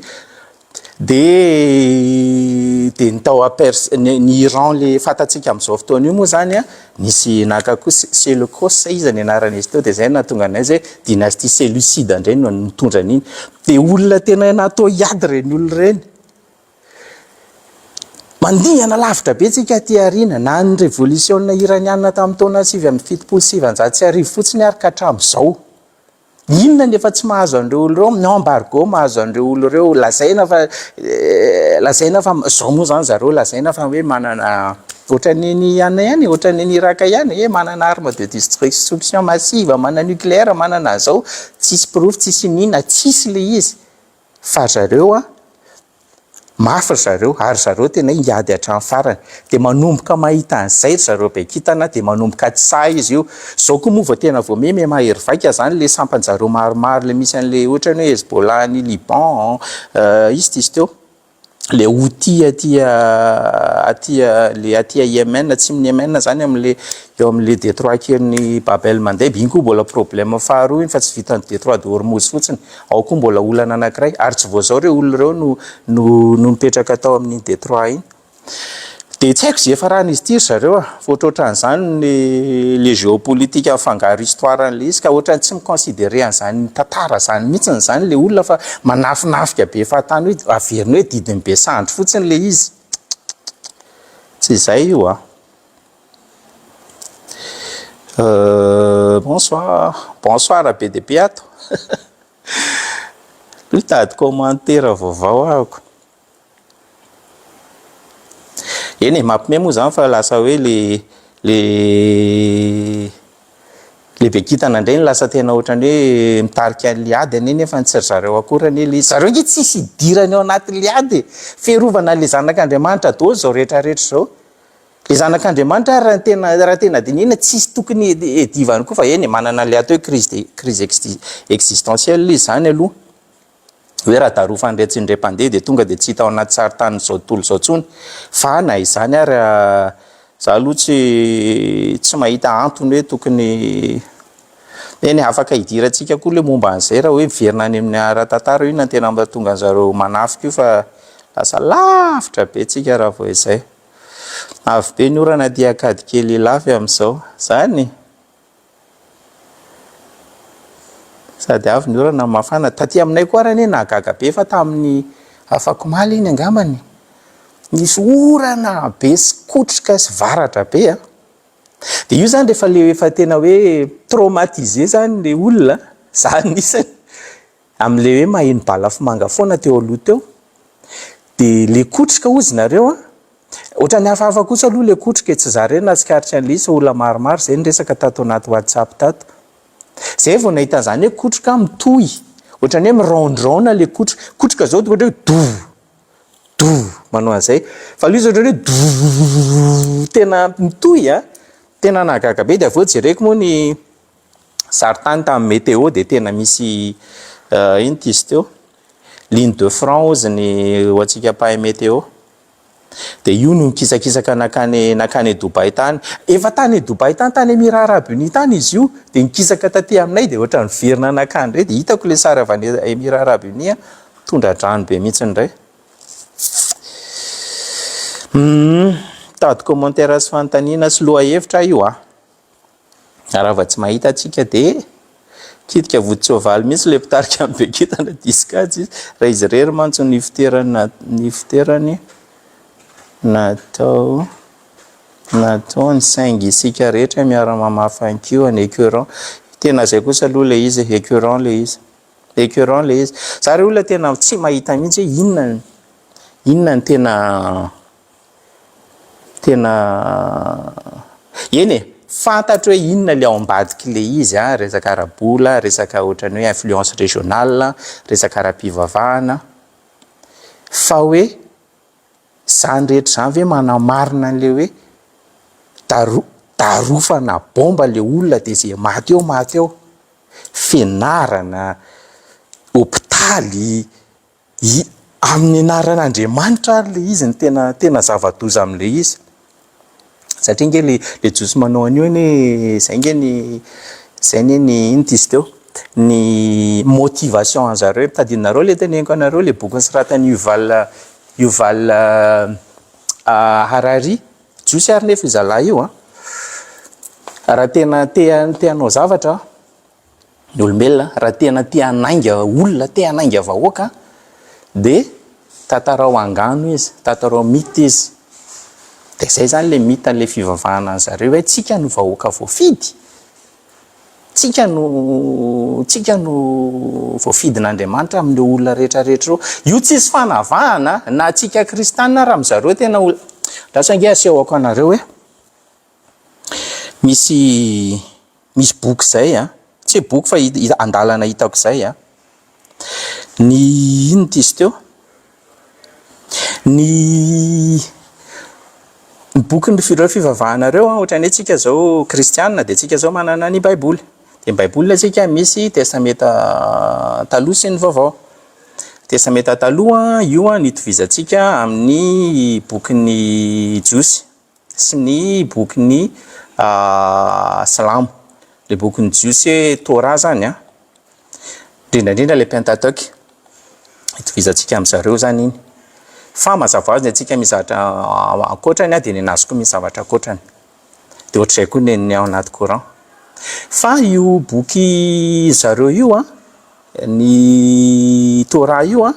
[SPEAKER 1] de nitao ny Iran le fatatsika am'izao fotoana io moa zany nisy naka koa Séleucos izy ny anarana izy teo de zay nahatonga anazy hoe dynastie Séleucide indray no mitondra an'iny de olona tena natao hiady reny olona reny mandingana lavitra be tsika ty ariana na ny révolution iraniana tamin'ny taona 777 sy arivo fotsiny ary ka hatramin'izao inona nefa tsy mahazo an'ireo olo reo amin'ny embargo mahazo an'ireo olo reo lazaina fa zao moa zany zareo lazaina fa hoe manana ohatran'ny ana ihany ohatran'ny Iraka ihany manana arme de destruction massive manana nucléaire manana zao tsisy proof tsisy nina tsisy le izy fa zareo mafy zareo ary zareo tena ingady hatramin'ny farany de manomboka mahita an'izay zareo be kitana de manomboka tsa izy io zao koa moa vao tena vao me mahery vaika zany le sampanjareo maromaro le misy an'le ohatra ny hoe Hezbollah ny Liban izy tisy teo le Houthi aty Yemen tsy amin'ny Yemen zany am'le eo am'le détroit kelin'ny Bab el Mandeb iny koa mbola problème faharoa iny fa tsy vitan'ny détroit de Hormuz fotsiny ao koa mbola olana anankiray ary tsy voazao reo olo reo no mipetraka tao amin'ny détroit iny de tsy haiko zay efa rahan'izy ity zareo fa ohatrohatran'izany le géopolitique afangaro histoire an'le izy ka ohatrany tsy miconsidéré an'izany tantara zany mihitsiny zany le olona fa manafinafika be fahatany hoe averiny hoe didiny be sandry fotsiny le izy tsy zay io bonsoir be de be ato mitady commentaire vaovao ahako eny mampime moa zany fa lasa hoe le be kitana indray ny lasa tena ohatrany hoe mitarika an'le ady any nefa tsy zareo akorany le zareo nge tsisy idirany ao anatin'le ady fiarovana le zanak'Andriamanitra daholo zao rehetrarehetra zao le zanak'Andriamanitra raha tena dinina tsisy tokony edivany koa fa eny manana le atao hoe crise existentielle izy zany aloha hoe raha daroa fandretsindraim-pandeha de tonga de tsy hita ao anaty saritany zao tontolo zao tsony fa na izany ary za aloha tsy mahita antony hoe tokony eny afaka hidirantsika koa le momba an'izay raha hoe miverina any amin'ny ara-tantara io na tena mahatonga an'zareo manafika io fa lasa lavitra be tsika raha vao izay avy be ny orana dia akady kely lafy amin'izao zany sady avy ny orana mafana taty aminay koa raha nahagaga be fa tamin'ny afako maly iny angamany nisy orana be sy kotroka sy varatra be de io zany rehefa le efa tena hoe traumatisé zany le olona zany isany am'le hoe maheno balafomanga foana teo aloha teo de le kotroka ozy nareo ohatrany hafahafa kosa aloha le kotroka tsy zare natsikaritra an'le izy olona maromaro zay ny resaka tato anaty WhatsApp tato zay vao nahita zany hoe kotroka mitohy ohatrany hoe mirondraona le kotroka zao ohatra hoe do manao an'izay fa aloha izy ohatra hoe tena mitohy tena nahagaga be de aveo jereko moa ny saritany tamin'ny météo de tena misy ino tisy teo ligne de front ozy ny hoantsika mpahay météo de io no nikisakisaka nakany Dubai tany efa tany Dubai tany Émirats Arabes Unis tany izy io de nikisaka taty aminay de ohatra ny verina nakany re de hitako le sary avy any Émirats Arabes Unis tondra drano be mihitsy ndray tady commentaire sy fanontaniana sy loha-hevitra io raha va tsy mahita atsika de kitika voditsoavaly mihitsy le mpitarika amin'ny be kitana diskajy izy raha izy rery mantso ny fiterany natao ny saingy isika rehetra miara-mamafankio any écœurant tena zay kosa aloha le izy écœurant le izy zary olona tena tsy mahita mihitsy hoe inona ny tena eny fantatro hoe inona le ao ambadiky le izy resaka arabola resaka ohatrany hoe influence régionale resaka ara-pivavahana fa hoe zany rehetra zany ve manamarina an'le hoe darofana bomba le olona de zay maty eo fianarana hôpitaly amin'ny anaran'Andriamanitra ary le izy ny tena zava-doza amin'le izy satria nge le josy manao an'io ny zay nge ny ino tisy teo ny motivation an'zareo mitadinareo le teneniko anareo le boky nosoratany Yuval Harari josy ary nefa izalahy io raha tena te-hanao zavatra ny olombelona raha tena te hanainga olona te hanainga vahoaka de tantarao angano izy tantarao mita izy de zay zany le mita le fivavahana an'zareo hoe tsika no vahoaka voafidy tsika no voafidin'Andriamanitra amin'ireo olona rehetrarehetra reo. Io tsisy fanavahana na tsika kristianina raha zareo tena olona rasange asehoko anareo hoe misy boky zay a, tsy hoe boky fa andalana hitako zay a, ny ino izy teo, ny boky ny fireo fivavahanareo a, ohatran'ny hoe tsika zao kristianina de tsika zao manana ny baiboly, de ny baiboly tsika misy testameta taloha sy ny vaovao. Testameta taloha io a nitovizantsika amin'ny bokin'ny jiosy sy ny bokin'ny silamo. Le bokin'ny jiosy hoe Torah zany a, indrindrandrindra le Pentateuque, itovizantsika amin'zareo zany iny. Fa mazava ho azy ny antsika misy zavatra ankoatrany a de ny anazoko misy zavatra ankoatrany. De ohatr'izay koa ny ao anaty courant. Fa io boky zareo io a, ny Torah io a,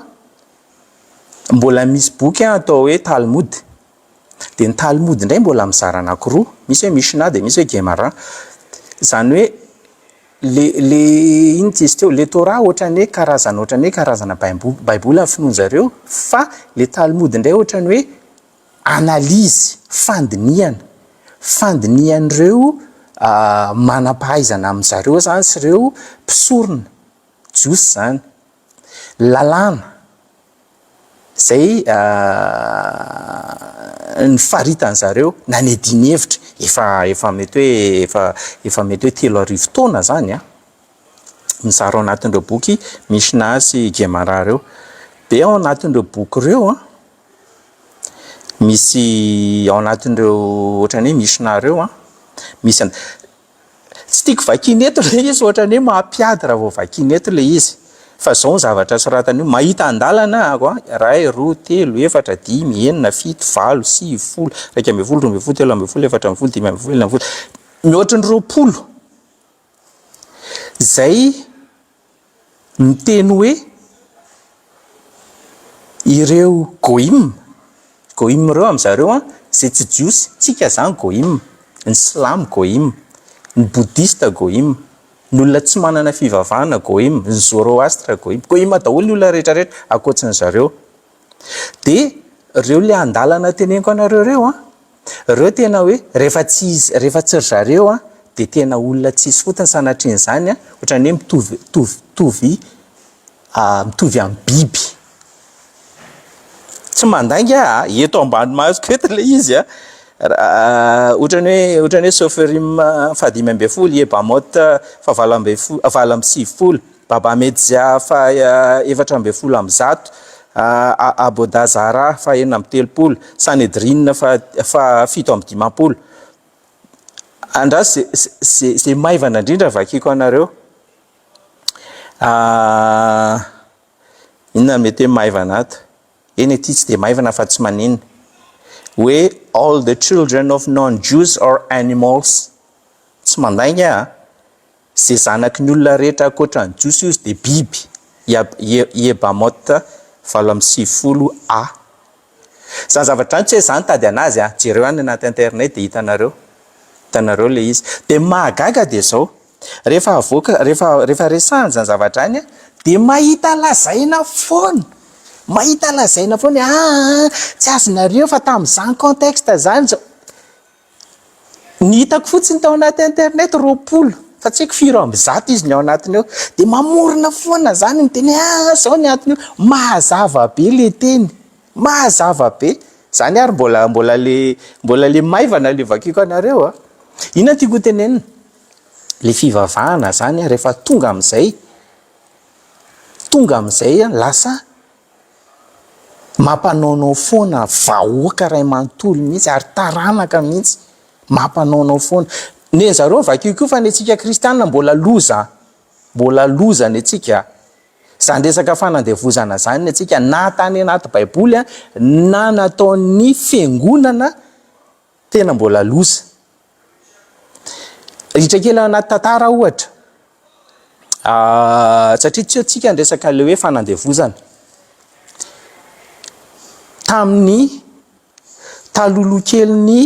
[SPEAKER 1] mbola misy boky atao hoe Talmud. De ny Talmud ndray mbola mizara anankiroa, misy hoe Mishnah de misy hoe Gemara. Zany hoe le ino izy teo, le Torah ohatrany hoe karazana baiboly finoany zareo, fa le Talmud ndray ohatrany hoe analizy, fandinihan'ireo manampahaizana amin'zareo zany sy ireo mpisorona jiosy zany, lalàna zay ny faritan'zareo na ny dinihevitra efa mety hoe 3 taona zany a, mizara ao anatin'ireo boky Mishnah sy Gemara reo. De ao anatin'ireo boky reo a, misy ao anatin'ireo ohatrany hoe Mishnah reo a, misy tsy tiako vakiny eto le izy, ohatrany hoe mampiady raha vao vakiny eto le izy, fa zao ny zavatra soratany io, mahita andalana ako a, 1 2 3 4 5 6 7 8 9 10 11 12 13 14 15 16 17 18 19 mihoatra ny 20 zay miteny hoe ireo goïm reo amin'zareo a, zay tsy jiosy, tsika zany goïm, ny silamo goïm, ny boudiste goïm, ny olona tsy manana fivavahana goïm, ny zoroastre goïm daholo ny olona rehetrarehetra akoatsin'ny zareo. De reo le andalana teneniko anareo reo a, reo tena hoe rehefa tsy ry zareo a, de tena olona tsisy fotony sanatria zany a, ohatrany hoe mitovy amin'ny biby. Tsy mandainga eto ambany masoko eto le izy a, ohatrany hoe Soferim fa 5 Ebamot fa 7 Baba Medzia fa 4 Abodazara fa 4 Sanedrin fa 7 andrasy zay maivana indrindra vakiko anareo. Inona mety hoe maivana ato? Eny ety tsy de maivana fa tsy maninona. Hoe all the children of non-Jews are animals. Tsy mandainga zay zanaky ny olona rehetra ankoatran'ny jiosy izy de biby. Ebamot 7 a. Zany zavatra tsy hoe zany tady anazy a, jereo any anaty internet de hitanareo le izy. De mahagaga de zao, rehefa resahany zany zavatra any a, de mahita lazaina foana tsy azonareo fa tamin'izany contexte zany zao. Ny hitako fotsiny tao anaty internet 20, fa tsy haiko 400 izy ny ao anatiny eo, de mamorona foana zany ny teny zao ny atiny io, mahazava be le teny, mahazava be zany ary mbola le maivana le vakiko anareo a. Inona tiako tenenina? Le fivavahana zany a, rehefa tonga amin'izay a, lasa mampanaonao foana vahoaka ray manontolo mihitsy ary taranaka mihitsy, mampanaonao foana. Ny zareo vakiko fa ny antsika kristianina mbola loza ny antsika. Zany resaka fanandevozana zany ny antsika, na tany anaty baiboly a, na nataon'ny fiangonana, tena mbola loza. Ritra kely anaty tantara ohatra, satria tsy tsika ny resaka le hoe fanandevozana. Tamin'ny talolo kelin'ny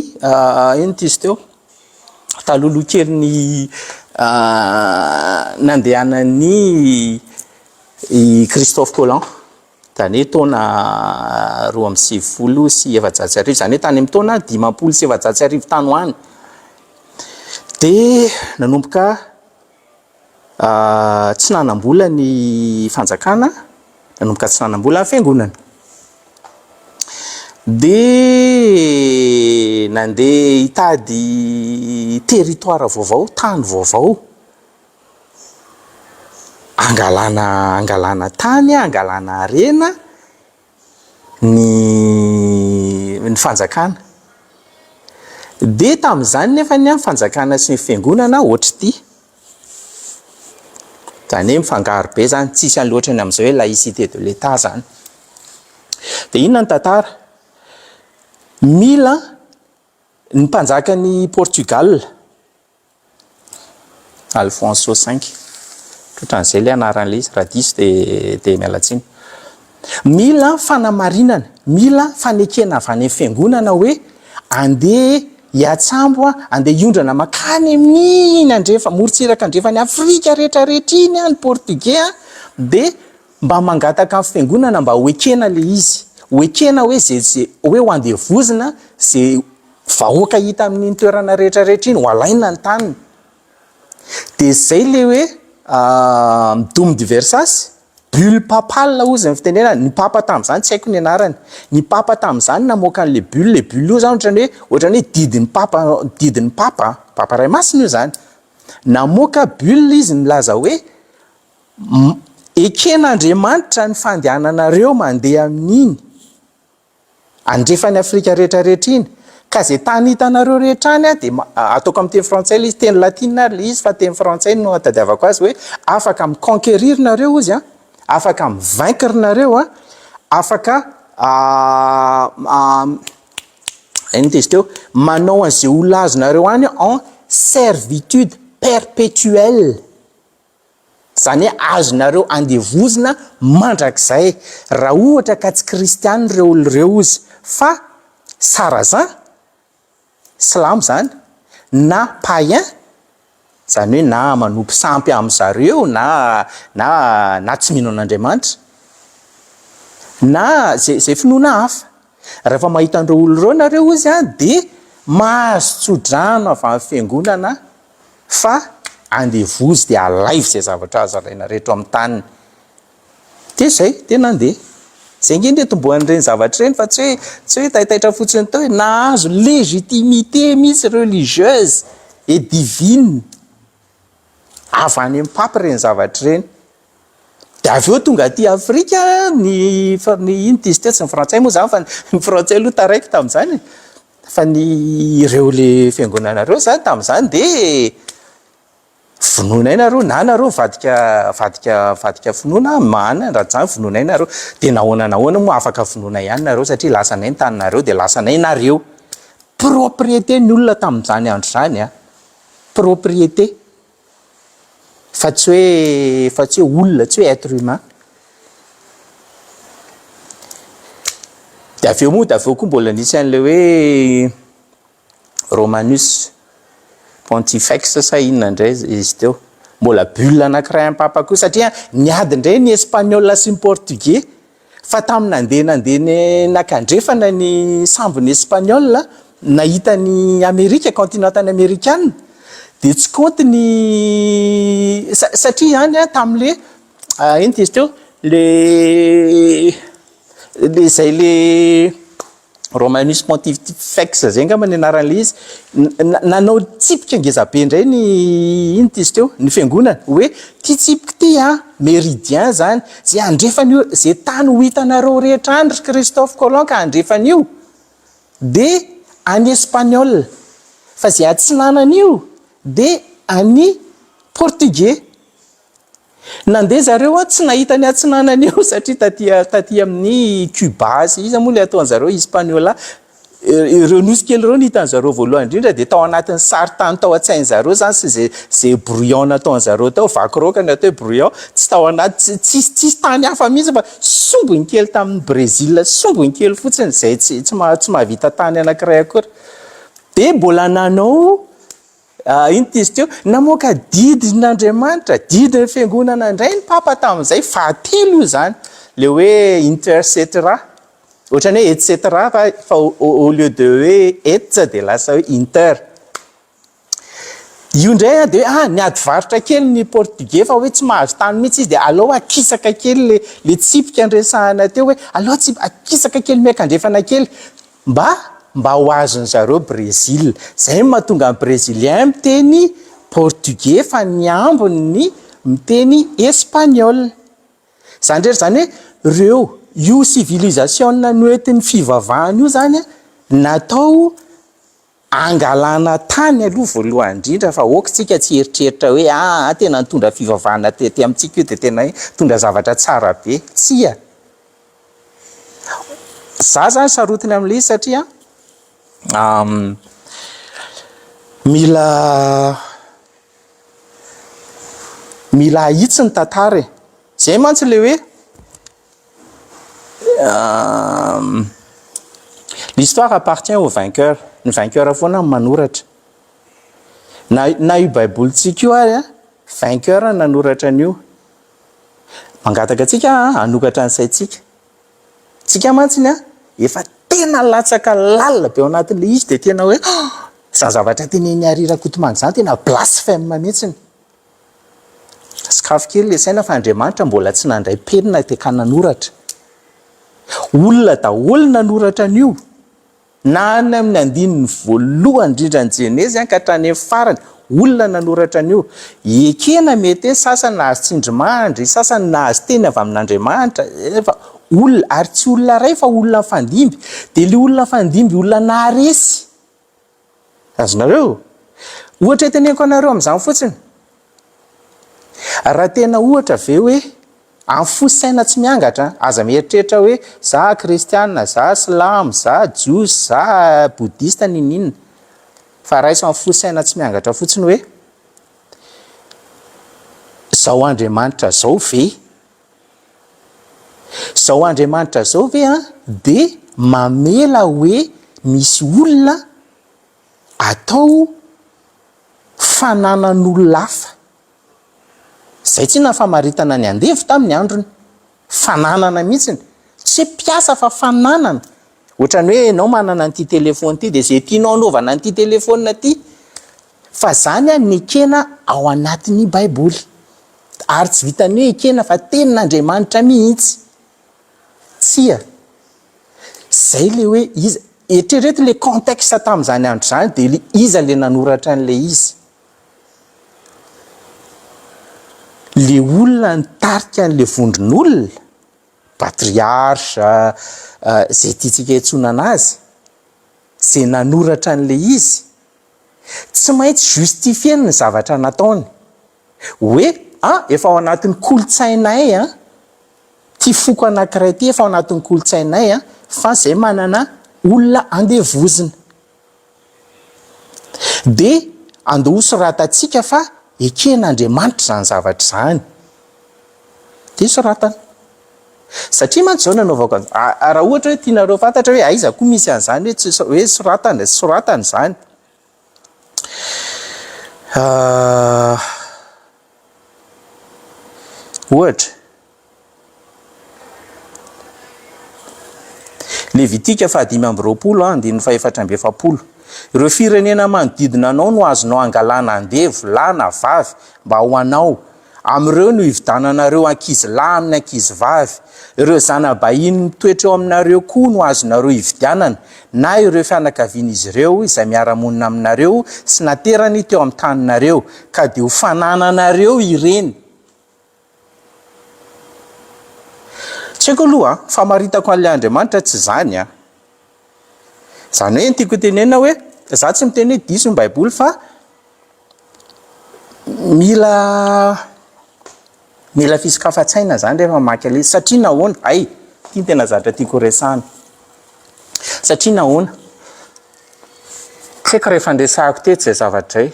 [SPEAKER 1] ino izy teo, talolo kelin'ny nandehanany i Christophe Colomb zany hoe taona 20 sy 700 zany hoe tany amin'ny taona 500 sy 700 tany ho any de nanomboka tsy nanam-bola ny fanjakana nanomboka tsy nanam-bola ny fiangonana de nandeha hitady territoire vaovao tany vaovao angalana tany angalana arena ny fanjakana de tamin'izany nefa ny fanjakana sy ny fiangonana ohatry ty zany hoe mifangaro be zany tsisy any loatra ny amin'izao hoe laïcité de l'état zany de inona ny tantara mila ny mpanjakany Portugal Alfonso V totran'izay le anaran'le izy raha diso de mialatsiny mila fanamarinana mila fanekena avy any fiangonana hoe andeha hiatsambo andeha hiondrana makany amin'iny andrefa morotsiraka andrefa ny Afrika rehetrarehetra iny ny portugais de mba mangataka amin'ny fiangonana mba hoekena le izy hoekena hoe zay hoe ho andevozina zay vahoaka hita amin'ny toerana rehetrarehetra iny ho alaina ny taniny de zay le hoe Dôme de Versailles bulle papale ozy ny fitenena ny papa tamin'izany tsy haiko ny anarany ny papa tamin'izany namoaka an'le bulle io zany ohatrany hoe didin'ny papa ray masina io zany namoaka bulle izy milaza hoe eken'Andriamanitra ny fandehananareo mandeha amin'iny andrefa ny Afrika rehetrarehetra iny ka zay tany hitanareo rehetra any de ataoko amin'ny teny frantsay le izy teny latina le izy fa teny frantsay no atadiavako azy hoe afaka miconquérir nareo izy afaka mivaincre nareo afaka izy teo manao an'izay olazonareo any en servitude perpétuelle zany hoe azonareo andevozina mandrakizay raha ohatra ka tsy kristianina reo oloreo izy fa sarrazin silamo zany na païen zany hoe na manompo sampy amin'zareo na tsy mino an'Andriamanitra na zay finoana hafa rehefa mahita andreo oloreo nareo izy de mahazo tsodrano avy amin'ny fiangonana fa andevozy de alaivo zay zavatra azo alaina rehetra amin'ny taniny de zay de nandeha zay nge nde tombohan'ireny zavatra ireny fa tsy hoe taitaitra fotsiny tao hoe nahazo légitimité misy religieuse et divine avy any amin'ny papy ireny zavatra ireny de avy eo tonga aty Afrika ny ino dizy teo tsy ny frantsay moa zany fa ny frantsay aloha taraiky tamin'izany fa ny ireo le fiangonanareo zany tamin'izany de vonoina nareo na nareo vadika finoana mana raha zany vonoina nareo de nahoana moa afaka vonoina ihany nareo satria lasa nay ny taninareo de lasa nay nareo propriété ny olona tamin'izany andro zany propriété fa tsy hoe olona tsy hoe être humain de avy eo koa mbola nisy an'le hoe Romanus Pontifex sa inona indray izy teo mbola bulle anankiray amin'ny papa koa satria niady indray ny espagnol sy ny portugais fa tamin'ny nandeha nakandrefana ny sambony espagnol nahita ny Amerika continent américaine de tsy compte ny satria ihany tam'le ino izy teo le zay le Romanus Pontifex zay ngamba ny anaran'le izy nanao tsipika ngezabe indray ny ino izy teo ny fiangonana hoe ty tsipika ty méridien zany zay andrefan'io zay tany ho hitanareo rehetra any ry Christophe Colomb ka andrefan'io de any espagnol fa zay atsinanan'io de any portugais nandeha zareo tsy nahita ny atsinanan'io satria taty amin'ny Cuba izy moa le ataon'zareo hispaniola ireo nosy kely reo nihitan'zareo voalohany indrindra de tao anatin'ny saritany tao an-tsain'zareo zany sy zay brouillon nataon'zareo tao vakiroka ny atao hoe brouillon tsy tao anaty tsisy tany hafa mihitsy fa sombony kely tamin'ny Brésil sombony kely fotsiny zay tsy mahavita tany anankiray akory de mbola nanao iny ty izy teo namoaka didin'Andriamanitra didiny fiangonana indray ny papa tamin'izay fahatelo io zany le hoe intercetera ohatrany hoe etcetera fa au lieu de hoe etsa de lasa hoe inter io ndray de niady varotra kely ny portugais fa hoe tsy mahazo tany mihitsy izy de aleo akisaka kely le tsipika andresahana teo hoe aleo akisaka kely miakandrefana kely mba ho azony zareo Brésil zay mahatonga ny brésilien miteny portugais fa ny ambony ny miteny espagnol zany rery zany hoe reo io civilisation noentin'ny fivavahana io zany natao angalana tany aloha voalohany indrindra fa okotsika tsy eritreritra hoe tena nitondra fivavahana tety amintsika io de tena hoe tondra zavatra tsara be tsia za zany sarotiny amin'le izy satria mila ahitsy ny tantara zay mantsy le hoe l'histoire appartient au vainqueur ny vainqueur foana manoratra na io baibolitsika io ary vainqueur nanoratra an'io mangataka atsika anokatra ny saitsika tsika mantsiny efa tena latsaka lalina be ao anatin'le izy de tena hoe za zavatra tena ny arirakotomany zany tena blasphème mihitsiny sakafo kely le saina fa Andriamanitra mbola tsy nandray penina te ka nanoratra olona daholo nanoratra an'io na any amin'ny andininy voalohany indrindra ny Jenezy ka hatrany amin'ny farany olona nanoratra an'io ekena mety sasany nahazo tsindrimandry sasany nahazo teny avy amin'Andriamanitra fa olona ary tsy olona ray fa olona fandimby de le olona fandimby olona naharesy azonareo ohatra teneniko anareo amin'izany fotsiny raha tena ohatra ve hoe amin'ny fosaina tsy miangatra aza mieritreritra hoe za kristiana za silamo za jiosy za boudista ninina fa raha iso amin'ny fosaina tsy miangatra fotsiny hoe zao Andriamanitra zao ve zao Andriamanitra zao ve de mamela hoe misy olona atao fananan'olona hafa zay tsy na famaritana ny andevy tamin'ny androny fananana mihitsiny tsy piasa fa fananana ohatrany hoe enao manana an'ity telefony ity de zay tianao anaovana an'ity telefona ty fa zany ny ekena ao anatin'ny baiboly ary tsy vitany hoe ekena fa tenin'Andriamanitra mihitsy tsia zay le hoe izy eritrereto le contexte tamin'izany andro zany de le iza le nanoratra an'le izy le olona nitarika an'le vondron'olona patriarche zay tiatsika itsonana azy zay nanoratra an'le izy tsy maintsy justifieny ny zavatra nataony hoe efa ao anatin'ny kolotsainay ty foko anankiray ty efa ao anatin'ny kolotsainay fa zay manana olona andevozina de andeha soratatsika fa eken'Andriamanitra zany zavatra zany de soratana satria mantsy zao nanaovako raha ohatra hoe tianareo fantatra hoe aiza koa misy an'izany hoe soratana zany ohatra Levitika 5:2-7 ireo firenena manodidina anao no azonao angalana andevo lahy na vavy mba ho anao am'ireo no hividananareo ankizy lahy amin'ny ankizy vavy ireo zanabahiny mitoetra eo aminareo koa no azonareo hividianana na ireo fianakavian'izy ireo izay miara-monina aminareo sy naterany teo amin'ny taninareo ka de ho fanananareo ireny tsy haiko aloha famaritako an'le Andriamanitra tsy zany zany hoe tiako tenena hoe za tsy miteny hoe diso ny baiboly fa mila fisokafa-tsaina zany rehefa mamaky ale satria nahoana tia tena zavatra tiako resahana satria nahoana tsy haiko rehefa andresahako teto zay zavatra zay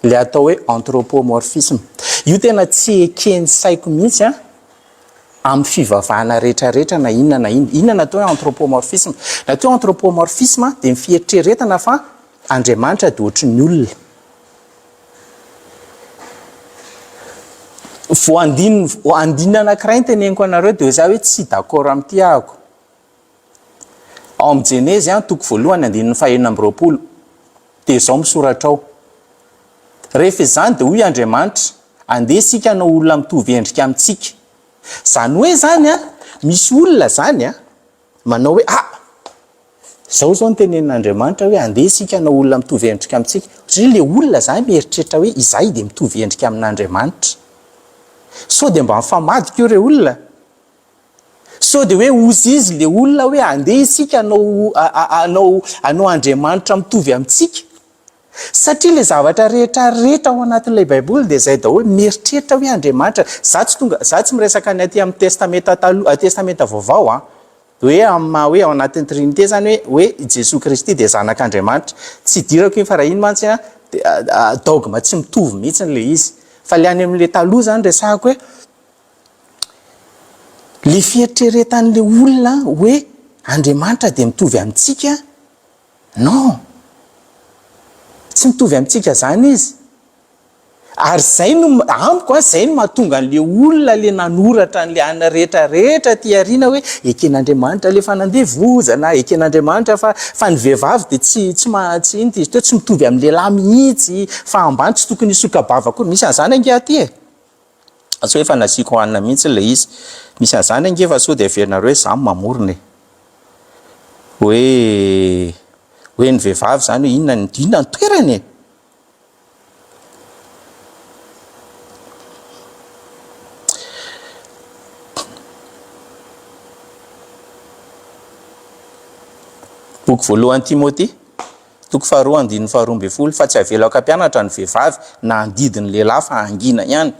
[SPEAKER 1] le atao hoe anthropomorphisme io tena tsy ekeny saiko mihitsy amin'ny fivavahana rehetrarehetra na inona natao hoe anthropomorphisme natao anthropomorphisme de mifieritreretana fa Andriamanitra de ohatry ny olona andinina anankiray ny teneniko anareo dia za hoe tsy d'accord amin'ity ahako. Ao amin'ny Jenezy toko voalohany andininy 2:20 dia izao misoratra ao. Rehefa izany dia hoy Andriamanitra, andeha isika hanao olona mitovy endrika amintsika. Zany hoe zany misy olona zany manao hoe izao zao ny tenenin'Andriamanitra hoe andeha isika hanao olona mitovy endrika amintsika. Satria le olona zany mieritreritra hoe izahay dia mitovy endrika amin'Andriamanitra. So dia mba mifamadika io re olona. So dia hoe ozy izy le olona hoe andeha isika hanao Andriamanitra mitovy amintsika. Satria le zavatra rehetra ao anatin'ilay Baiboly dia izay daholo mieritreritra hoe Andriamanitra. Za tsy miresaka ny aty amin'ny testamenta vaovao hoe hoe ao anatin'ny Trinité zany hoe Jesosy Kristy dia zanak'Andriamanitra. Tsy dirako iny fa raha iny mantsy dogma tsy mitovy mihitsy le izy. Fa le any amin'le taloha zany resahako hoe le fieritreretan'le olona hoe Andriamanitra dia mitovy amintsika. Non, tsy mitovy amintsika zany izy. Ary zay no amiko zay no mahatonga an'le olona le nanoratra an'le anina rehetrarehetra ty ariana hoe eken'Andriamanitra le fanandevozana, eken'Andriamanitra fa ny vehivavy dia tsy mitovy amin'ny lehilahy mihitsy, fa ambany tsy tokony hisoka-bava koa. Misy an'izany ange aty Asa hoe efa nasiako hanina mihitsy le izy. Misy an'izany ange fa sao dia averinareo hoe za mamorona hoe ny vehivavy zany hoe inona ny toerany Boky voalohany Timothée toko 2:12 fa tsy avelako ampianatra ny vehivavy na andidiny lehilahy fa angina ihany.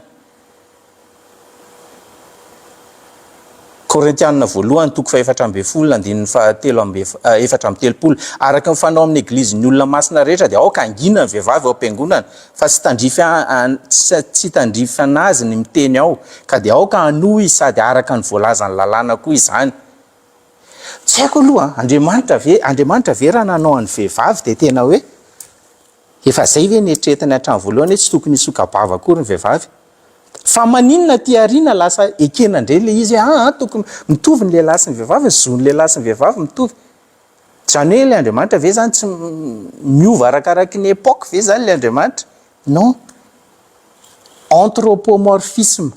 [SPEAKER 1] Korintianina voalohany toko 4:7 araka ny fanao amin'ny eglizy ny olona masina rehetra dia aoka angina ny vehivavy ao am-piangonana fa tsy tandrifana azy ny miteny ao ka dia aoka hanohy sady araka ny voalazany lalàna koa izany. Tsy haiko aloha Andriamanitra ve raha nanao an'ny vehivavy dia tena hoe efa zay ve nietretany hatramin'ny voalohany hoe tsy tokony hisoka-bava akory ny vehivavy. Fa maninona ty ariana lasa ekena indray le izy tokony mitovy ny lehilahy sy ny vehivavy, zo ny lehilahy sy ny vehivavy mitovy. Zany hoe le Andriamanitra ve zany tsy miova arakaraky ny epoque ve zany le Andriamanitra? Non. Anthropomorphisme.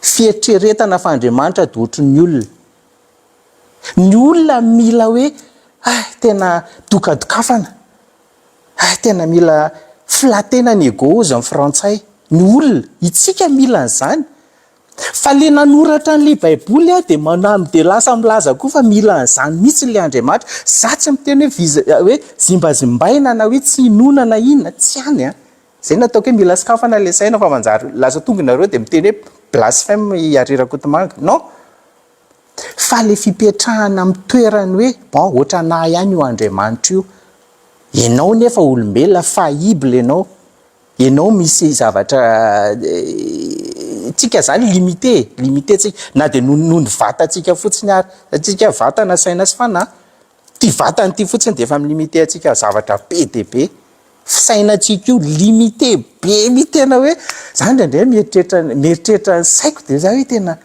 [SPEAKER 1] Fieritreretana fa Andriamanitra dia ohatry ny olona. Ny olona mila hoe tena dokadokafana. Tena mila flatena ny ego ozy amin'ny frantsay. Ny olona, itsika mila an'izany. Fa le nanoratra n'le Baiboly dia lasa milaza koa fa mila an'izany mihitsy le Andriamanitra. Za tsy miteny hoe zimbazimbaina na hoe tsy inonana inona, tsy hany Zay nataoko hoe mila skafana le saina fa manjary lasa tonga nareo dia miteny hoe blasphème iarira-kotomanga. Non. Fa le fipetrahana amin'ny toerany hoe ohatra nahy ihany io Andriamanitra io. Ianao nefa olombelona fahible ianao misy zavatra tsika zany limité tsika na dia noho ny vatantsika fotsiny ary atsika vatana saina sy fanahy. Ty vatany ty fotsiny dia efa limité atsika zavatra be dia be. Sainatsika io limité be mi tena hoe zany ndraindray mieritreritra ny saiko dia za hoe tena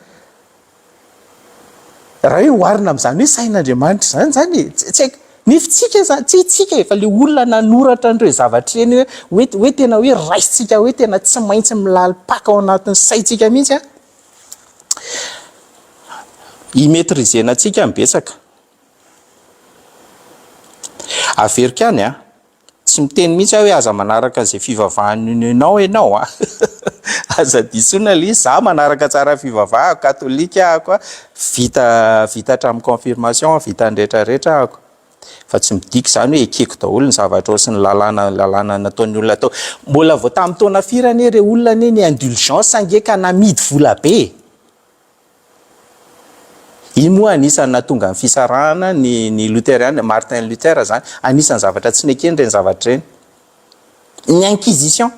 [SPEAKER 1] raha hoe oharina amin'izany hoe sain'Andriamanitra zany tsy haiko nefitsika zany tsy itsika efa le olona nanoratra an'ireo zavatra eny hoe tena hoe raisitsika hoe tena tsy maintsy milalipaka ao anatin'ny saitsika mihitsy imetrizena antsika mibetsaka averika any tsy miteny mihitsy hoe aza manaraka zay fivavahanao ianao aza disoina le za manaraka tsara fivavahako katolika ako vita hatramin'ny confirmation vita nrehetrarehetra ako fa tsy midika zany hoe ekeko daholo ny zavatra sy ny lalàna nataon'ny olona tao. Mbola vao tamin'ny taona firany re olona ny indulgence angeka namidy vola be. Iny moa anisany natonga ny fisarahana ny Luthérienne Martin Luther zany anisany zavatra tsy nekeny ireny zavatra ireny. Ny inquisition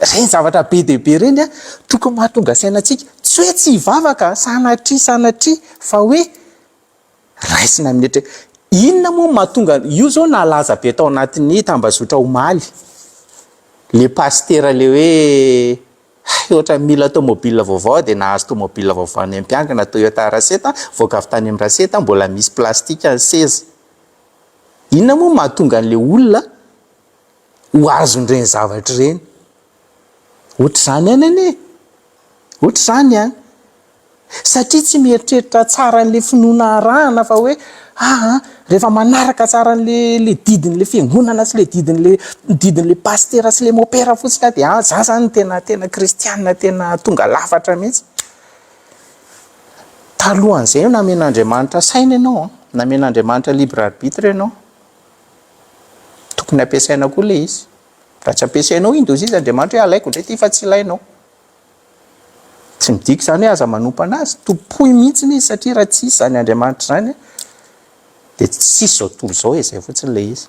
[SPEAKER 1] ireny zavatra be dia be ireny tokony mahatonga sainantsika tsy hoe tsy hivavaka sanatria fa hoe raisina amin'ny inona moa mahatonga io zao nalaza be tao anatin'ny tambazotra omaly le pastera le hoe ohatra mila tomobile vaovao dia nahazo tomobile vaovao any am-piangana Toyota Raseta voaka avy tany amin'ny Raseta mbola misy plastika ny seza. Inona moa mahatonga an'le olona ho azon'ireny zavatra ireny? Ohatra izany ihany anie, ohatra izany ihany. Satria tsy mieritreritra tsara an'le finoana arahana fa hoe rehefa manaraka tsara an'le didin'le fiangonana sy le didin'le pastera sy le mopera fotsiny dia za zany tena kristianina tena tonga lafatra mihitsy. Talohan'izay namen'Andriamanitra saina ianao, namen'Andriamanitra libre arbitre ianao. Tokony ampiasaina koa le izy. Raha tsy ampiasainao indozy izy Andriamanitra hoe alaiko ndray ty fa tsy ilainao. Tsy midika izany hoe aza manompo anazy, topoy mihitsy izy satria raha tsisy izany Andriamanitra izany dia tsisy izao tontolo izao izay fotsiny le izy.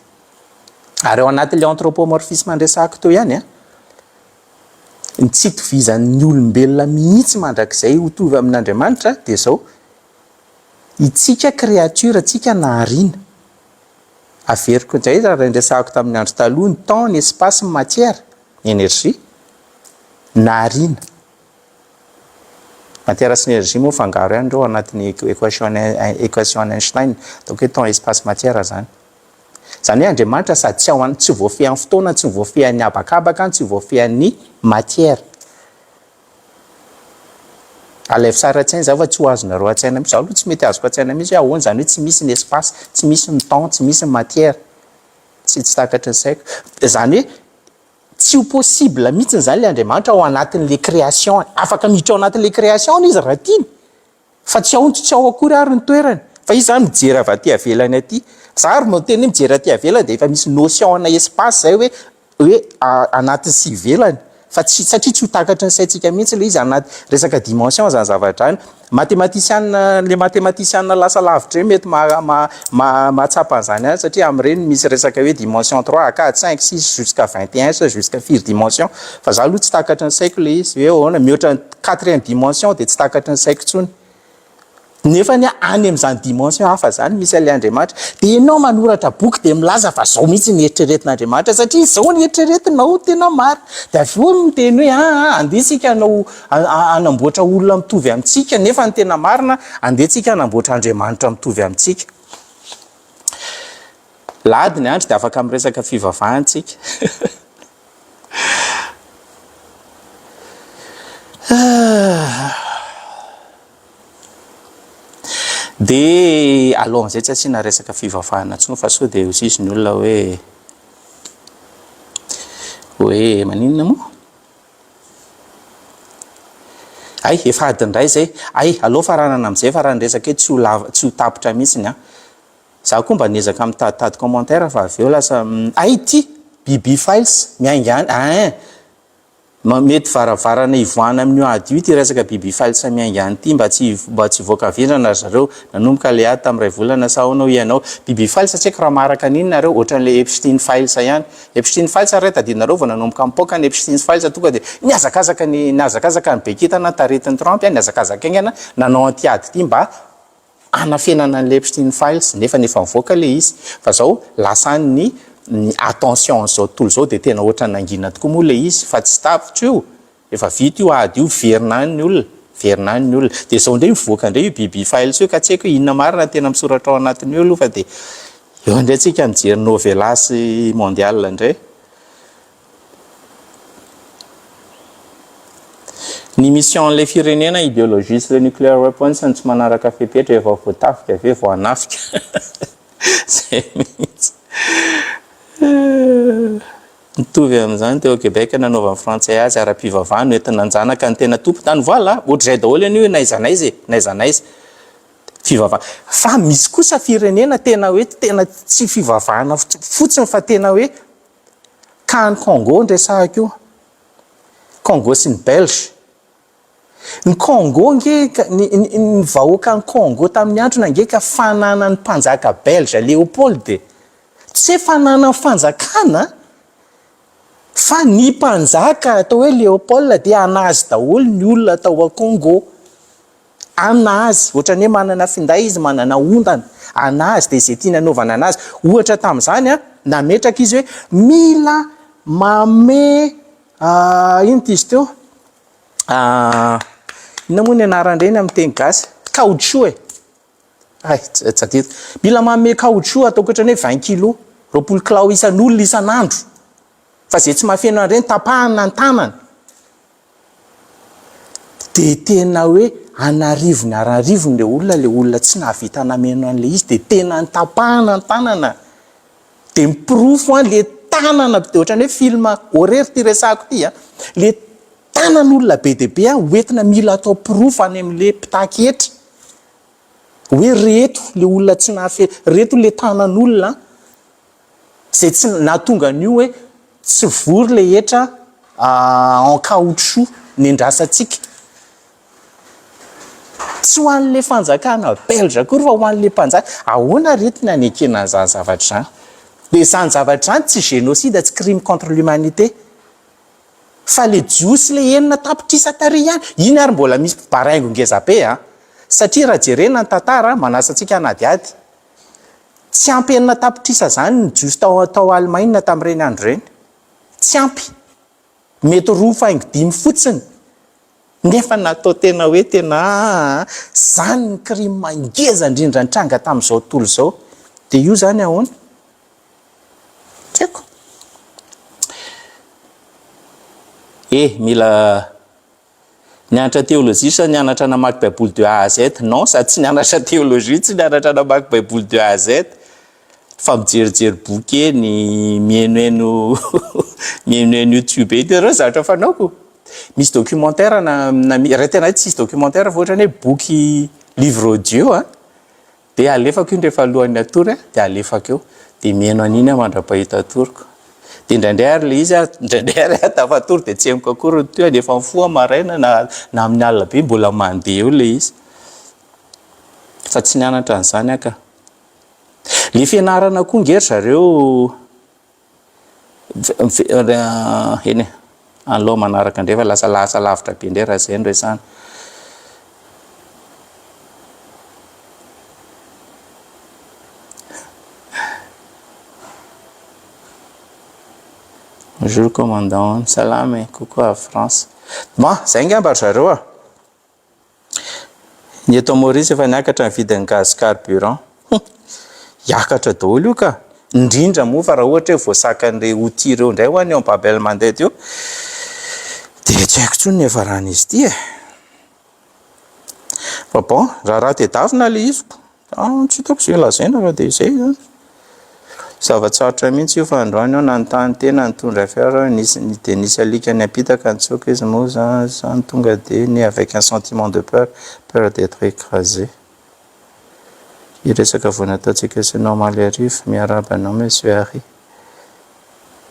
[SPEAKER 1] Ary ao anatin'ilay anthropomorphisme andresahako teo ihany ny tsy itovizan'ny olombelona mihitsy mandrakizay ho tovy amin'Andriamanitra dia izao: itsika créature, tsika nahariana. Averiko indray raha resahako tamin'ny andro taloha ny temps, ny espace, ny matière, énergie, nahariana. Matière sy énergie moa fangaro ihany ireo anatin'ny équation Einstein, donc hoe temps, espace, matière zany. Izany hoe Andriamanitra sady tsy voafehan'ny fotoana, tsy voafehan'ny habakabaka, tsy voafehan'ny matière. Alaivo sara an-tsaina zao fa tsy ho azonareo an-tsaina mihitsy. Zaho aloha tsy mety azoko an-tsaina mihitsy hoe ahoana izany hoe tsy misy ny espace, tsy misy ny temps, tsy misy ny matière. Tsy takatry ny saiko. Izany hoe tsy ho possible mihitsy izany le Andriamanitra ao anatin'le création. Afaka miditra ao anatin'le création izy raha tiany. Fa tsy ahontso tsy ao akory ary ny toerany. Fa izy zany mijery avy aty avelany aty. Za ary teny mijery aty avelany dia efa misy notion ana espace zay hoe anaty sy ivelany. Fa satria tsy ho takatry ny saintsika mihitsy le izy anaty resaka dimension zany zavatra any. Le mathématicienne lasa lavitra eo mety mahatsapa an'izany any satria amin'ireny misy resaka hoe dimension 3, 4, 5, 6 jusqu'à 21 sa jusqu'à 4 dimension. Fa za aloha tsy takatry ny saiko le izy hoe ahoana mihoatra ny 4e dimension dia tsy takatry ny saiko intsony. Nefa any amin'izany dimension hafa zany misy an'ilay Andriamanitra dia ianao manoratra boky dia milaza fa zao mihitsy ny eritreretin'Andriamanitra satria zao ny eritreretinao tena maro. Dia avy eo miteny hoe andeha isika hanao hanamboatra olona mitovy amintsika nefa ny tena marina andeha tsika hanamboatra Andriamanitra mitovy amintsika. Lady ny andro dia afaka miresaka fivavahantsika. Dia alohan'izay tsy asiana resaka fivavahana intsony fa sao dia hosisy ny olona hoe maninona moa? Ay, efa adin'iray izay. Ay, aleo faranana amin'izay fa raha ny resaka hoe tsy ho tapitra mihitsiny a. Za koa mba niezaka mitaditady commentaire fa avy eo lasa ay ity Bibi Files miaingany. Mety varavarana ivoahana amin'io ady io ity resaka Bibi Files miaingany ity mba tsy voaka avindrana zareo nanomboka le ady tamin'ny 2 volana sa ahoana ianao. Bibi Files tsy haiko raha maraka an'inona nareo ohatran'le Epstein Files ihany. Epstein Files ray tadidinareo vao nanomboka mipoaka ny Epstein Files tonga dia niazakazaka ny bekitana taretin'ny Trump niazakazaka aingana nanao anty ady ity mba anafenana an'le Epstein Files nefa mivoaka le izy. Fa zao lasany ny attention zao tontolo zao dia tena ohatrany nangina tokoa moa le izy fa tsy tapitra io. Efa vita io ady io verina ny olona. Dia zao indray mivoaka indray io Bibi Files io ka tsy haiko inona marina tena misoratra ao anatiny io aloha fa dia eo indray tsika mijery novelas mondial indray. Ny mission an'ilay firenena idéologiste nuclear weapons tsy manaraka fepetra efa voatafika ave vao anafika. Zay mihitsy. Mitovy amin'izany teo Québec nanaova amin'ny frantsay azy ara-pivavahana no entina nanjanaka ny tena tompo tany voala ohatr'izay daholo an'io naiza naiza fivavahana. Fa misy kosa firenena tena hoe tena tsy fivavahana fotsiny fa tena hoe CAN Congo ndresahako io. Congo sy ny Belge. Ny Congo ny vahoaka ny Congo tamin'ny andro nangeka fanana ny mpanjaka Belge Léopold. Tsy fanana ny fanjakana fa ny mpanjaka atao hoe Léopold dia anazy daholo ny olona atao a Congo. Anazy ohatrany hoe manana finday izy manana ondana anazy dia izay tiana anaovana anazy. Ohatra tamin'izany nametraka izy hoe mila mame ino ty izy teo ina moa ny anarandreny amin'ny teny gasy caoutchouc mila mame caoutchouc ataoko ohatrany hoe 20 kilo 20 kilao isan'olona isan'andro fa zay tsy mahafeno an'ireny tapahana ny tanany de tena hoe anarivony ararivony le olona tsy nahavita nameno an'le izy de tena nytapahana ny tanana de mipirofo an le tanana de ohatrany hoe film horaire ty resako ty le tanan'olona be deaibe hoentina mila atao pirofo any amin'le pitaketra hoe reto le olona tsy nahafe reto le tanan'olona zay tsy nahatonga an'io hoe tsy vory le etra en caoutchouc ny andrasantsika tsy ho an'le fanjakana belge kory fa ho an'le mpanjaka ahoana retina anekena zany zavatra zany de zany zavatra zany tsy génocide tsy crime contre l'humanité fa le jiosy le enina tapitrisa tary ihany iny ary mbola misy baraingo ngeza be satria raha jerena ny tantara manasa antsika anadiady tsy ampy enina tapitrisa zany ny jiosy tao Allemagne tamin'ireny andro reny tsy ampy mety roa faingo 5 fotsiny nefa natao tena hoe tena zany ny crime mangeza indrindra nitranga tamin'izao tontolo zao de io zany ahoana tiako mila nianatra théologie sa nianatra namaky baiboly de A à Z non sady tsy nianatra théologie tsy nianatra namaky baiboly de A à Z fa mijerijery boky eny mienoeno mienoeno YouTube ety reo zavatra fanaoko misy documentaire raha tena tsy misy documentaire fa ohatrany hoe boky livre audio de alefako io rehefa alohan'ny atory de alefako eo de mieno an'iny mandrapahita atoroko de indraindray ary le izy indraindray ary tafatory de tsy emiko akory to efa mifoha maraina na amin'ny alina be mbola mandeha eo le izy fa tsy nianatra an'izany aka le fianarana koa ngery zareo eny an'loha manaraka indray fa lasa lavitra be indray raha zay no resana Bonjour commandant, salam, coucou à France. Bon, zay ngamba zareo ny eto Maurice efa niakatra mividy ny gaz carburant hiakatra daholo io ka indrindra moa fa raha ohatra hoe voasakan'ireo outil ireo indray ho any eo Babel mandeha teo de tsy haiko tsony ny efaran'izy ity fa bon raha de davina le izy tsy hitako zay lazaina fa de zay zavatsarotra mihitsy io fa androany ao nanontany tena nitondra fiara de nisy alika ny apitaka nitsoaka izy moa zany tonga de né avec un sentiment de peur d'être écrasé iresaka vao nataontsika c'est normal arive miaraba anao monsieur Harry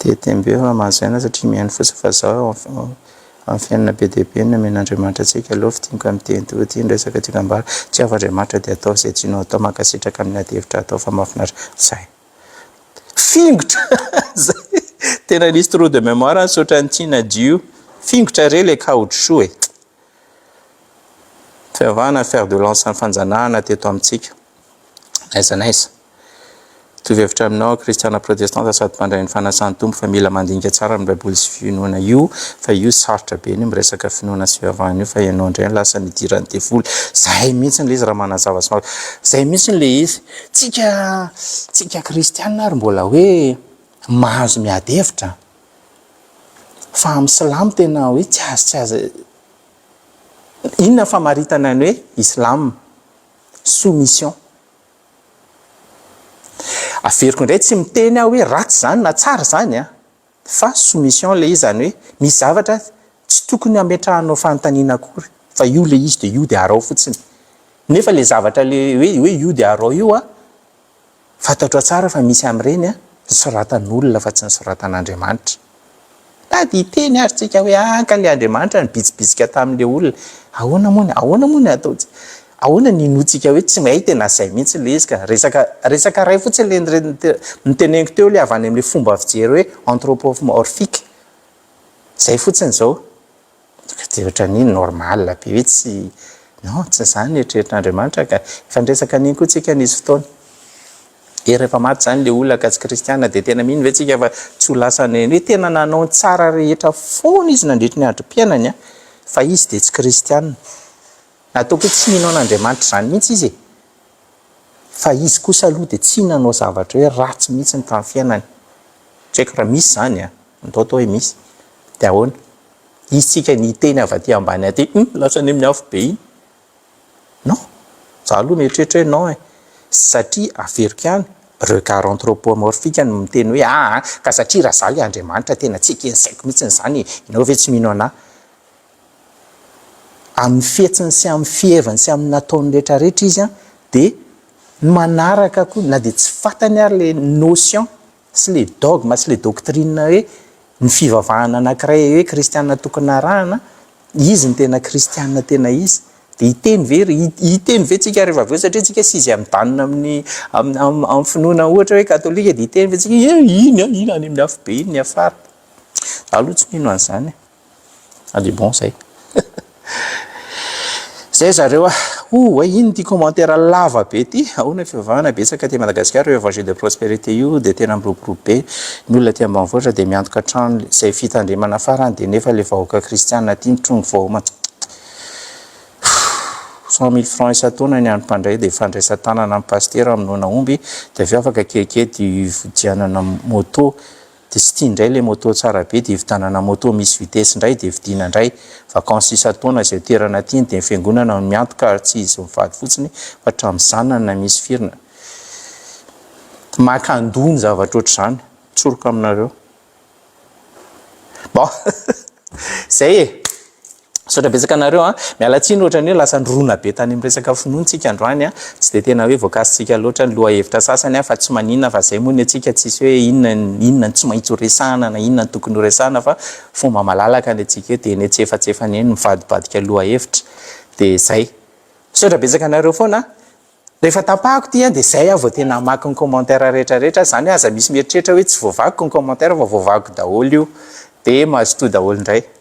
[SPEAKER 1] de tembe fa manzaina satria mihaino fotsy fa zaho amin'ny fiainana be dia be namen'Andriamanitra antsika aloha fitianiko amin'ny teny teo ty resaka atsika ambara tsy afa-Andriamanitra dia atao zay tianao atao mankasitraka amin'ny adihevitra atao fa mahafinaritra zay fingotra tena nisy trou de mémoire nisaotra ny tiana dio fingotra re le caoutchouc fiavana faire de lance ny fanjanahana teto amintsika aiza tovhevitra aminao kristiana protestanta sady mpandray ny fanasan'ny tompo fa mila mandinika tsara amin'ny baiboly sy finoana io fa io sarotra be ny miresaka finoana sy fiavahana io fa ianao indray lasa nidirany devoly zay mihitsy le izy raha manazava sy zay mihitsy le izy tsika kristiana ary mbola hoe mahazo miady hevitra fa amin'ny silamo tena hoe tsy azy inona famaritana ny hoe islam soumission averiko indray tsy miteny aho hoe ratsy zany na tsara zany fa soumission le izy zany hoe misy zavatra tsy tokony ametrahanao fanontaniana akory fa io le izy de io de arao fotsiny nefa le zavatra le hoe io de arao io fantatro tsara fa misy am'ireny nysoratan'olona fa tsy nysoratan'Andriamanitra tady iteny ary tsika hoe ka le Andriamanitra nibitsibitsika tamin'le olona ahoana moa ny atao ahoana ninotsika hoe tsy mahay tena zay mihitsy le izy ka resaka ray fotsiny le niteneniko teo le avy any amin'le fomba fijery hoe anthropomorphique zay fotsiny zao de ohatran'iny normal be hoe tsy non tsy zany eritreritran'Andriamanitra ka efa nresaka an'iny koa tsika nisy fotoana rehefa maty zany le olona ka tsy kristiana dia tena mihiny ve tsika fa tsy ho lasany hoe tena nanao tsara rehetra foana izy nandritra ny androm-piainany a fa izy dia tsy kristiana nataoko hoe tsy mino an'Andriamanitra izany mihitsy izy fa izy kosa aloha dia tsy nanao zavatra hoe ratsy mihitsy ny tamin'ny fiainany tsy haiko raha misy zany a nataotao hoe misy dia ahoana izy tsika ny teny avy aty ambany aty lasa ny amin'ny afo be iny non za aloha mieritreritra hoe non satria averiko ihany regard anthropomorphique no miteny hoe ka satria raha za le Andriamanitra tena tsy ekensaiko mihitsy n'izany ianao ve tsy mino anahy amin'ny fihetsiny sy amin'ny fievany sy amin'ny nataony rehetrarehetra izy a dia manaraka koa na dia tsy fatany ary le notion sy le dogma sy le doctrine hoe ny fivavahana anankiray hoe kristianina tokony arahana izy ny tena kristianina tena izy dia hiteny ve tsika rehefa aveo satria tsika sy izy amin'ndanina amin'ny finoana ohatra hoe katolika dia hiteny ve tsika iny any amin'ny afo be iny ny afara aloha tsy mino an'izany allez bon zay zay zareo iny ty commentaire lava be ty ahoana fivavahana betsaka ty Madagasikara io évangile de prospérité io dia tena miroborobo be ny olona ty ambanivohitra dia miantoka trano izay fitandremana farany dia nefa le vahoaka kristianina ty mitrongy vahoama 100 000 francs isan-taona ny andro mpandray dia fandraisan-tanana amin'ny pastera amin'nona omby dia aveo afaka kekety vidianana moto dia sy tia indray le moto tsara be dia vidanana moto misy vitesy indray dia vidiana indray vakansa isan-taona izay toerana tiany dia fiangonana no miantoka ary tsy izy mivady fotsiny fa hatramin'ny zanany misy firina makandony zavatra ohatr'izany tsoroka aminareo bon zay saotra betsaka anareo mialatsiny ohatra ny hoe lasa ndrona be tany amin'ny resaka finoantsika androany tsy dia tena hoe voakasitsika loatra ny loha hevitra sasany fa tsy maninona fa zay moa ny atsika tsisy hoe inona ny tsy maintsy horesahana na inona ny tokony horesahana fa fomba malalaka ny atsika dia ny atsefatsefany eny mivadibadika loha hevitra dia zay saotra betsaka anareo foana rehefa tapahako ty dia zay vao tena maki ny commentaire rehetrarehetra zany hoe aza misy mieritreritra hoe tsy voavakiko ny commentaire fa voavakiko daholo io dia mazotoa daholo indray